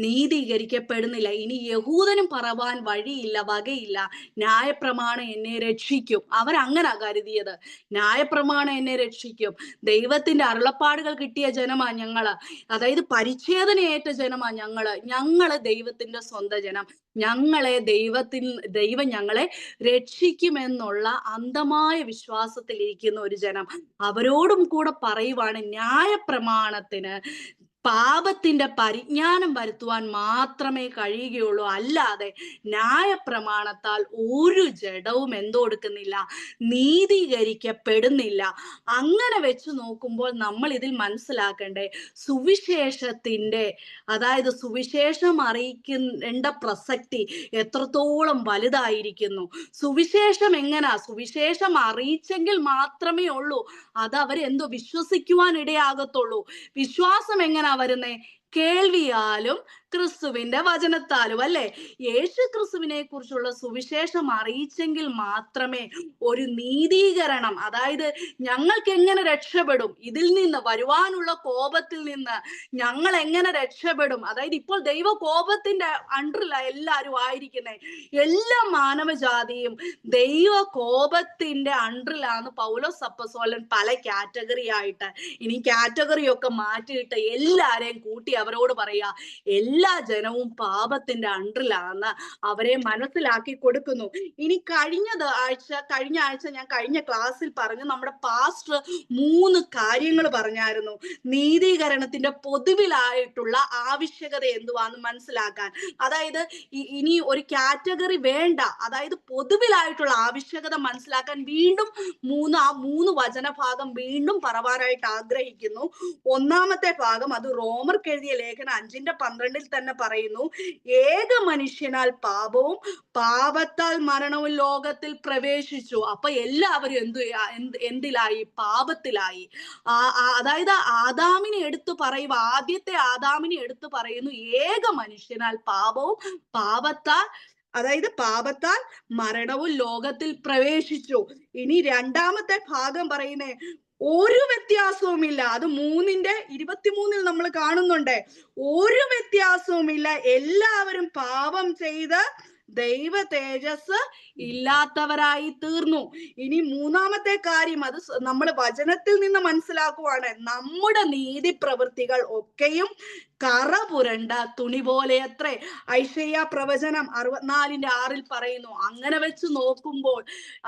നീതീകരിക്കപ്പെടുന്നില്ല. ഇനി യഹൂദനും പറവാൻ വഴിയില്ല, വകയില്ല, ന്യായപ്രമാണം എന്നെ രക്ഷിക്കും. അവരങ്ങനെ കരുതിയത്, ന്യായപ്രമാണം എന്നെ രക്ഷിക്കും. ദൈവത്തിന്റെ അരുളപ്പാടുകൾ കിട്ടിയ ജനമാ ഞങ്ങള്, അതായത് പരിച്ഛേദനയേറ്റ ജനമാ ഞങ്ങള് ദൈവത്തിന്റെ സ്വന്തം ജനം, ദൈവം ഞങ്ങളെ രക്ഷിക്കുമെന്നുള്ള അന്ധമായ വിശ്വാസത്തിലിരിക്കുന്ന ഒരു ജനം. അവരോടും കൂടെ പറയുവാണ്, ന്യായപ്രമാണത്തിന് പാപത്തിന്റെ പരിജ്ഞാനം വരുത്തുവാൻ മാത്രമേ കഴിയുകയുള്ളൂ, അല്ലാതെ ന്യായപ്രമാണത്താൽ ഒരു ജഡവും കൊടുക്കുന്നില്ല, നീതീകരിക്കപ്പെടുന്നില്ല. അങ്ങനെ വെച്ച് നോക്കുമ്പോൾ നമ്മൾ ഇതിൽ മനസ്സിലാക്കണ്ടേ, സുവിശേഷത്തിന്റെ, അതായത് സുവിശേഷം അറിയിക്കേണ്ട പ്രസക്തി എത്രത്തോളം വലുതായിരിക്കുന്നു. സുവിശേഷം സുവിശേഷം അറിയിച്ചെങ്കിൽ മാത്രമേ ഉള്ളൂ അത് അവരെന്തോ വിശ്വസിക്കുവാൻ ഇടയാകത്തുള്ളൂ. വിശ്വാസം എങ്ങനാ വരുന്നേ? കേൾവിയാലും ക്രിസ്തുവിന്റെ വചനത്താലും, അല്ലെ? യേശു ക്രിസ്തുവിനെ കുറിച്ചുള്ള സുവിശേഷം അറിയിച്ചെങ്കിൽ മാത്രമേ ഒരു നീതീകരണം, അതായത് ഞങ്ങൾക്ക് എങ്ങനെ രക്ഷപ്പെടും, ഇതിൽ നിന്ന് വരുവാനുള്ള കോപത്തിൽ നിന്ന് ഞങ്ങൾ എങ്ങനെ രക്ഷപ്പെടും, അതായത് ഇപ്പോൾ ദൈവ കോപത്തിന്റെ അണ്ടറിലാണ് എല്ലാവരും ആയിരിക്കുന്നത്, എല്ലാ മാനവജാതിയും ദൈവ കോപത്തിന്റെ അണ്ടറിലാണ് പൗലോസ് അപ്പോസ്തലൻ പല കാറ്റഗറി ആയിട്ട്, ഇനി കാറ്റഗറി ഒക്കെ മാറ്റിയിട്ട് എല്ലാരെയും കൂട്ടി അവരോട് പറയാ, എല്ലാ ജനവും പാപത്തിന്റെ അണ്ടറിലാന്ന് അവരെ മനസ്സിലാക്കി കൊടുക്കുന്നു. ഇനി കഴിഞ്ഞ ആഴ്ച ഞാൻ കഴിഞ്ഞ ക്ലാസ്സിൽ പറഞ്ഞു, നമ്മുടെ പാസ്റ്റർ 3 കാര്യങ്ങൾ പറഞ്ഞായിരുന്നു നീതീകരണത്തിന്റെ പൊതുവിലായിട്ടുള്ള ആവശ്യകത എന്തുവാന്ന് മനസ്സിലാക്കാൻ. അതായത് ഇനി ഒരു കാറ്റഗറി വേണ്ട, അതായത് പൊതുവിലായിട്ടുള്ള ആവശ്യകത മനസ്സിലാക്കാൻ വീണ്ടും 3 വചനഭാഗം വീണ്ടും പറവാനായിട്ട് ആഗ്രഹിക്കുന്നു. ഒന്നാമത്തെ ഭാഗം അത് റോമർക്ക് എഴുതിയ ലേഖനം 5:12 തന്നെ പറയുന്നു, ഏക മനുഷ്യനാൽ പാപവും പാപത്താൽ മരണവും ലോകത്തിൽ പ്രവേശിച്ചു. അപ്പൊ എല്ലാവരും എന്തിലായി? പാപത്തിലായി. അതായത് ആദാമിനെ എടുത്തു പറയുക, ആദ്യത്തെ ആദാമിനെ എടുത്തു പറയുന്നു, ഏക മനുഷ്യനാൽ പാപവും പാപത്താൽ മരണവും ലോകത്തിൽ പ്രവേശിച്ചു. ഇനി രണ്ടാമത്തെ ഭാഗം പറയുന്നേ, ഒരു വ്യത്യാസവുമില്ല, അത് 3:23 നമ്മൾ കാണുന്നുണ്ട്, ഒരു വ്യത്യാസവുമില്ല, എല്ലാവരും പാപം ചെയ്ത് ദൈവ തേജസ് ഇല്ലാത്തവരായി തീർന്നു. ഇനി മൂന്നാമത്തെ കാര്യം, അത് നമ്മൾ വചനത്തിൽ നിന്ന് മനസ്സിലാക്കുവാണ്, നമ്മുടെ നീതി പ്രവൃത്തികൾ ഒക്കെയും കറ പുരണ്ട തുണി പോലെ അത്രേ. ഐശയ്യാ പ്രവചനം 64:6 പറയുന്നു. അങ്ങനെ വെച്ച് നോക്കുമ്പോൾ,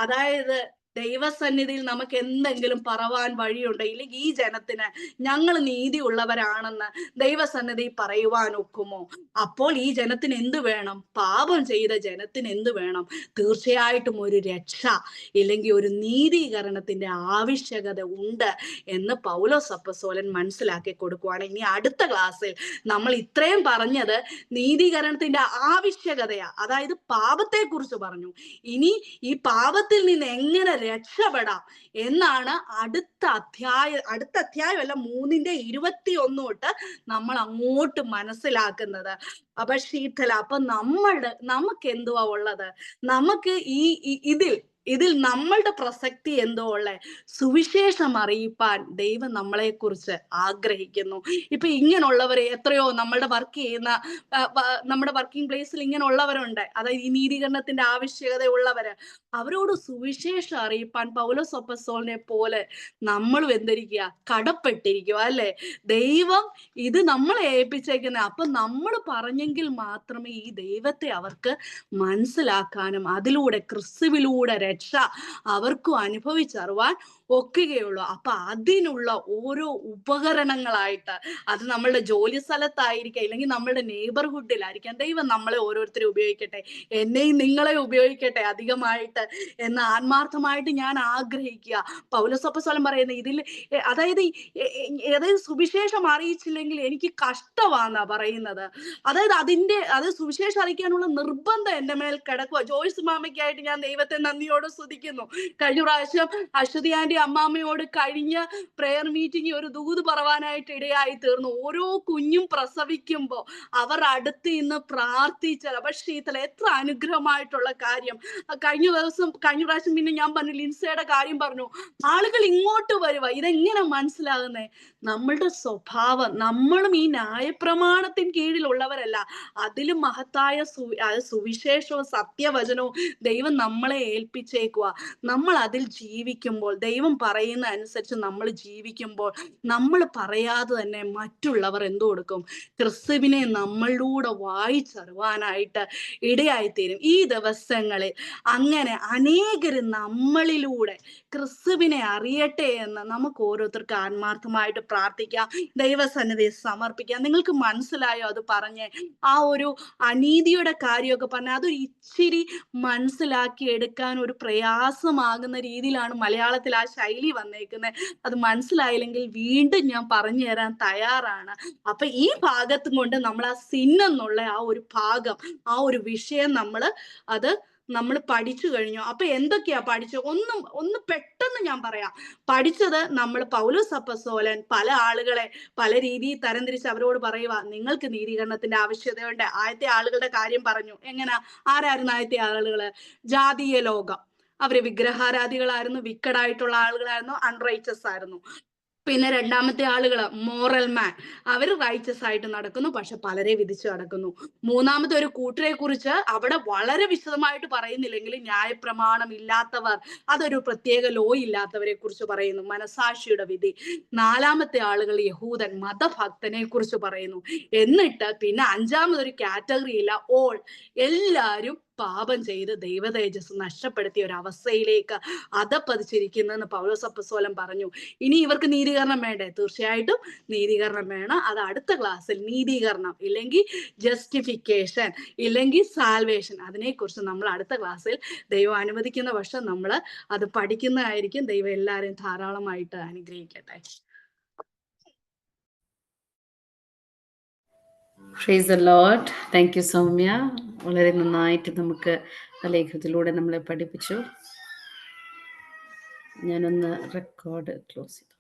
അതായത് ദൈവസന്നിധിയിൽ നമുക്ക് എന്തെങ്കിലും പറവാൻ വഴിയുണ്ട്, ഇല്ലെങ്കിൽ ഈ ജനത്തിന് ഞങ്ങൾ നീതി ഉള്ളവരാണെന്ന് ദൈവസന്നിധി പറയുവാൻ ഒക്കുമോ? അപ്പോൾ ഈ ജനത്തിന് എന്ത് വേണം? പാപം ചെയ്ത ജനത്തിന് എന്ത് വേണം? തീർച്ചയായിട്ടും ഒരു രക്ഷ, ഇല്ലെങ്കിൽ ഒരു നീതീകരണത്തിന്റെ ആവശ്യകത ഉണ്ട് എന്ന് പൗലോസ് അപ്പോസ്തലൻ മനസ്സിലാക്കി കൊടുക്കുവാണ്. ഇനി അടുത്ത ക്ലാസ്സിൽ നമ്മൾ ഇത്രയും പറഞ്ഞത് നീതീകരണത്തിന്റെ ആവശ്യകതയാ, അതായത് പാപത്തെ കുറിച്ച് പറഞ്ഞു. ഇനി ഈ പാപത്തിൽ നിന്ന് എങ്ങനെ രക്ഷപ്പെടാം എന്നാണ് അടുത്ത അധ്യായമല്ല 3:21 തൊട്ട് നമ്മൾ അങ്ങോട്ട് മനസ്സിലാക്കുന്നത്. അപ്പൊ ശീതല, അപ്പൊ നമുക്ക് എന്തുവാ ഉള്ളത്? നമുക്ക് ഇതിൽ നമ്മളുടെ പ്രസക്തി എന്തോ ഉള്ളേ? സുവിശേഷം അറിയിപ്പാൻ ദൈവം നമ്മളെ കുറിച്ച് ആഗ്രഹിക്കുന്നു. ഇപ്പൊ ഇങ്ങനെയുള്ളവര് എത്രയോ നമ്മുടെ നമ്മുടെ വർക്കിംഗ് പ്ലേസിൽ ഇങ്ങനെയുള്ളവരുണ്ട്, അതായത് ഈ നീതീകരണത്തിന്റെ ആവശ്യകത ഉള്ളവര്. അവരോട് സുവിശേഷം അറിയിപ്പാൻ പൗലോസ് അപ്പോസ്തലനെ പോലെ നമ്മളും എന്തിരിക്കുക? കടപ്പെട്ടിരിക്കുക, അല്ലെ? ദൈവം ഇത് നമ്മളെ ഏൽപ്പിച്ചേക്കുന്നത്. അപ്പൊ നമ്മൾ പറഞ്ഞെങ്കിൽ മാത്രമേ ഈ ദൈവത്തെ അവർക്ക് മനസ്സിലാക്കാനും അതിലൂടെ ക്രിസ്തുവിലൂടെ രക്ഷ അവർക്കും അനുഭവിച്ചറിവാൻ ഒക്കുകയുള്ളൂ. അപ്പൊ അതിനുള്ള ഓരോ ഉപകരണങ്ങളായിട്ട്, അത് നമ്മളുടെ ജോലി സ്ഥലത്തായിരിക്കാം, ഇല്ലെങ്കിൽ നമ്മളുടെ നെയ്ബർഹുഡിലായിരിക്കാം, ദൈവം നമ്മളെ ഓരോരുത്തരും ഉപയോഗിക്കട്ടെ, എന്നെയും നിങ്ങളെ ഉപയോഗിക്കട്ടെ അധികമായിട്ട് എന്ന് ആത്മാർത്ഥമായിട്ട് ഞാൻ ആഗ്രഹിക്കുക. പൗലോസ് അപ്പോസ്തലൻ പറയുന്നത് ഇതിൽ, അതായത് സുവിശേഷം അറിയിച്ചില്ലെങ്കിൽ എനിക്ക് കഷ്ടമാണെന്നാ പറയുന്നത്. അതായത് സുവിശേഷം അറിയിക്കാനുള്ള നിർബന്ധം എന്റെ മേൽ കിടക്കുക. ജോയ്സ് മാമയ്ക്കായിട്ട് ഞാൻ ദൈവത്തെ നന്ദിയോടെ സ്തുതിക്കുന്നു. കഴിഞ്ഞ പ്രാവശ്യം അശ്വതി ആന്റി അമ്മാമ്മയോട് കഴിഞ്ഞ പ്രെയർ മീറ്റിംഗ് ഒരു ദൂത് പറവാനായിട്ട് ഇടയായി തീർന്നു. ഓരോ കുഞ്ഞും പ്രസവിക്കുമ്പോ അവർ അടുത്ത് ഇന്ന് പ്രാർത്ഥിച്ചത് അപ്പൊ ശീതല എത്ര അനുഗ്രഹമായിട്ടുള്ള കാര്യം. കഴിഞ്ഞ പ്രാവശ്യം പിന്നെ ഞാൻ പറഞ്ഞു, ലിൻസയുടെ കാര്യം പറഞ്ഞു, ആളുകൾ ഇങ്ങോട്ട് വരുക. ഇതെങ്ങനെ മനസ്സിലാകുന്നേ? നമ്മളുടെ സ്വഭാവം, നമ്മളും ഈ ന്യായപ്രമാണത്തിന് കീഴിലുള്ളവരല്ല, അതിലും മഹത്തായ സുവിശേഷവും സത്യവചനവും ദൈവം നമ്മളെ ഏൽപ്പിച്ചേക്കുക. നമ്മൾ അതിൽ ജീവിക്കുമ്പോൾ, ദൈവം പറയുന്ന അനുസരിച്ച് നമ്മൾ ജീവിക്കുമ്പോൾ, നമ്മൾ പറയാതെ തന്നെ മറ്റുള്ളവർ എന്തു കൊടുക്കും? ക്രിസ്തുവിനെ നമ്മളിലൂടെ വായിച്ചറിവാനായിട്ട് ഇടയായിത്തീരും. ഈ ദിവസങ്ങളിൽ അങ്ങനെ അനേകര് നമ്മളിലൂടെ ക്രിസ്തുവിനെ അറിയട്ടെ എന്ന് നമുക്ക് ഓരോരുത്തർക്ക് ആത്മാർത്ഥമായിട്ട് പ്രാർത്ഥിക്കാം, ദൈവസന്നിധിയെ സമർപ്പിക്കാം. നിങ്ങൾക്ക് മനസ്സിലായോ അത് പറഞ്ഞ്? ആ ഒരു അനീതിയുടെ കാര്യമൊക്കെ പറഞ്ഞ അതൊരു ഇച്ചിരി മനസ്സിലാക്കി എടുക്കാൻ ഒരു പ്രയാസമാകുന്ന രീതിയിലാണ് മലയാളത്തിൽ ആ ശൈലി വന്നേക്കുന്നത്. അത് മനസ്സിലായില്ലെങ്കിൽ വീണ്ടും ഞാൻ പറഞ്ഞു തരാൻ തയ്യാറാണ്. അപ്പൊ ഈ ഭാഗത്തും കൊണ്ട് നമ്മൾ ആ സിന്നെന്നുള്ള ആ ഒരു ഭാഗം, ആ ഒരു വിഷയം നമ്മൾ പഠിച്ചു കഴിഞ്ഞു. അപ്പൊ എന്തൊക്കെയാ പഠിച്ചത്? ഒന്ന് പെട്ടെന്ന് ഞാൻ പറയാം. പഠിച്ചത് നമ്മൾ പൗലോസ് അപ്പോസ്തലൻ പല ആളുകളെ പല രീതിയിൽ തരംതിരിച്ച് അവരോട് പറയുക, നിങ്ങൾക്ക് നീതീകരണത്തിന്റെ ആവശ്യതയുണ്ട്. ആദ്യത്തെ ആളുകളുടെ കാര്യം പറഞ്ഞു. എങ്ങനെ? ആരായിരുന്നു ആദ്യത്തെ ആളുകള്? ജാതീയ ലോകം. അവര് വിഗ്രഹാരാധികളായിരുന്നു, വിക്കഡായിട്ടുള്ള ആളുകളായിരുന്നു, അൺറൈച്ചസ് ആയിരുന്നു. പിന്നെ രണ്ടാമത്തെ ആളുകള് മോറൽ മാൻ. അവര് റൈച്ചസ് ആയിട്ട് നടക്കുന്നു, പക്ഷെ പലരെ വിധിച്ചു നടക്കുന്നു. മൂന്നാമത്തെ ഒരു കൂട്ടരെ കുറിച്ച് അവിടെ വളരെ വിശദമായിട്ട് പറയുന്നില്ലെങ്കിലും ന്യായപ്രമാണം ഇല്ലാത്തവർ, അതൊരു പ്രത്യേക ലോ ഇല്ലാത്തവരെ കുറിച്ച് പറയുന്നു, മനസാക്ഷിയുടെ വിധി. നാലാമത്തെ ആളുകൾ യഹൂദൻ, മതഭക്തനെ കുറിച്ച് പറയുന്നു. എന്നിട്ട് പിന്നെ അഞ്ചാമതൊരു കാറ്റഗറി ഇല്ല, ഓൾ, എല്ലാരും പാപം ചെയ്ത് ദൈവ തേജസ് നഷ്ടപ്പെടുത്തിയ ഒരു അവസ്ഥയിലേക്ക് അധപ്പതിച്ചിരിക്കുന്നെന്ന് പൗലോസ് അപ്പോസ്തലൻ പറഞ്ഞു. ഇനി ഇവർക്ക് നീതീകരണം വേണ്ടേ? തീർച്ചയായിട്ടും നീതീകരണം വേണം. അത് അടുത്ത ക്ലാസ്സിൽ നീതീകരണം ഇല്ലെങ്കിൽ ജസ്റ്റിഫിക്കേഷൻ ഇല്ലെങ്കിൽ സാൽവേഷൻ, അതിനെക്കുറിച്ച് നമ്മൾ അടുത്ത ക്ലാസ്സിൽ ദൈവം അനുവദിക്കുന്ന പക്ഷം നമ്മൾ അത് പഠിക്കുന്നതായിരിക്കും. ദൈവം എല്ലാവരെയും ധാരാളമായിട്ട് അനുഗ്രഹിക്കട്ടെ. Praise the Lord. Thank you Soumya. വളരെ നന്നായിട്ട് നമുക്ക് ലേഖനത്തിലൂടെ നമ്മളെ പഠിപ്പിച്ചു. ഞാനൊന്ന് റെക്കോർഡ് ക്ലോസ് ചെയ്തു.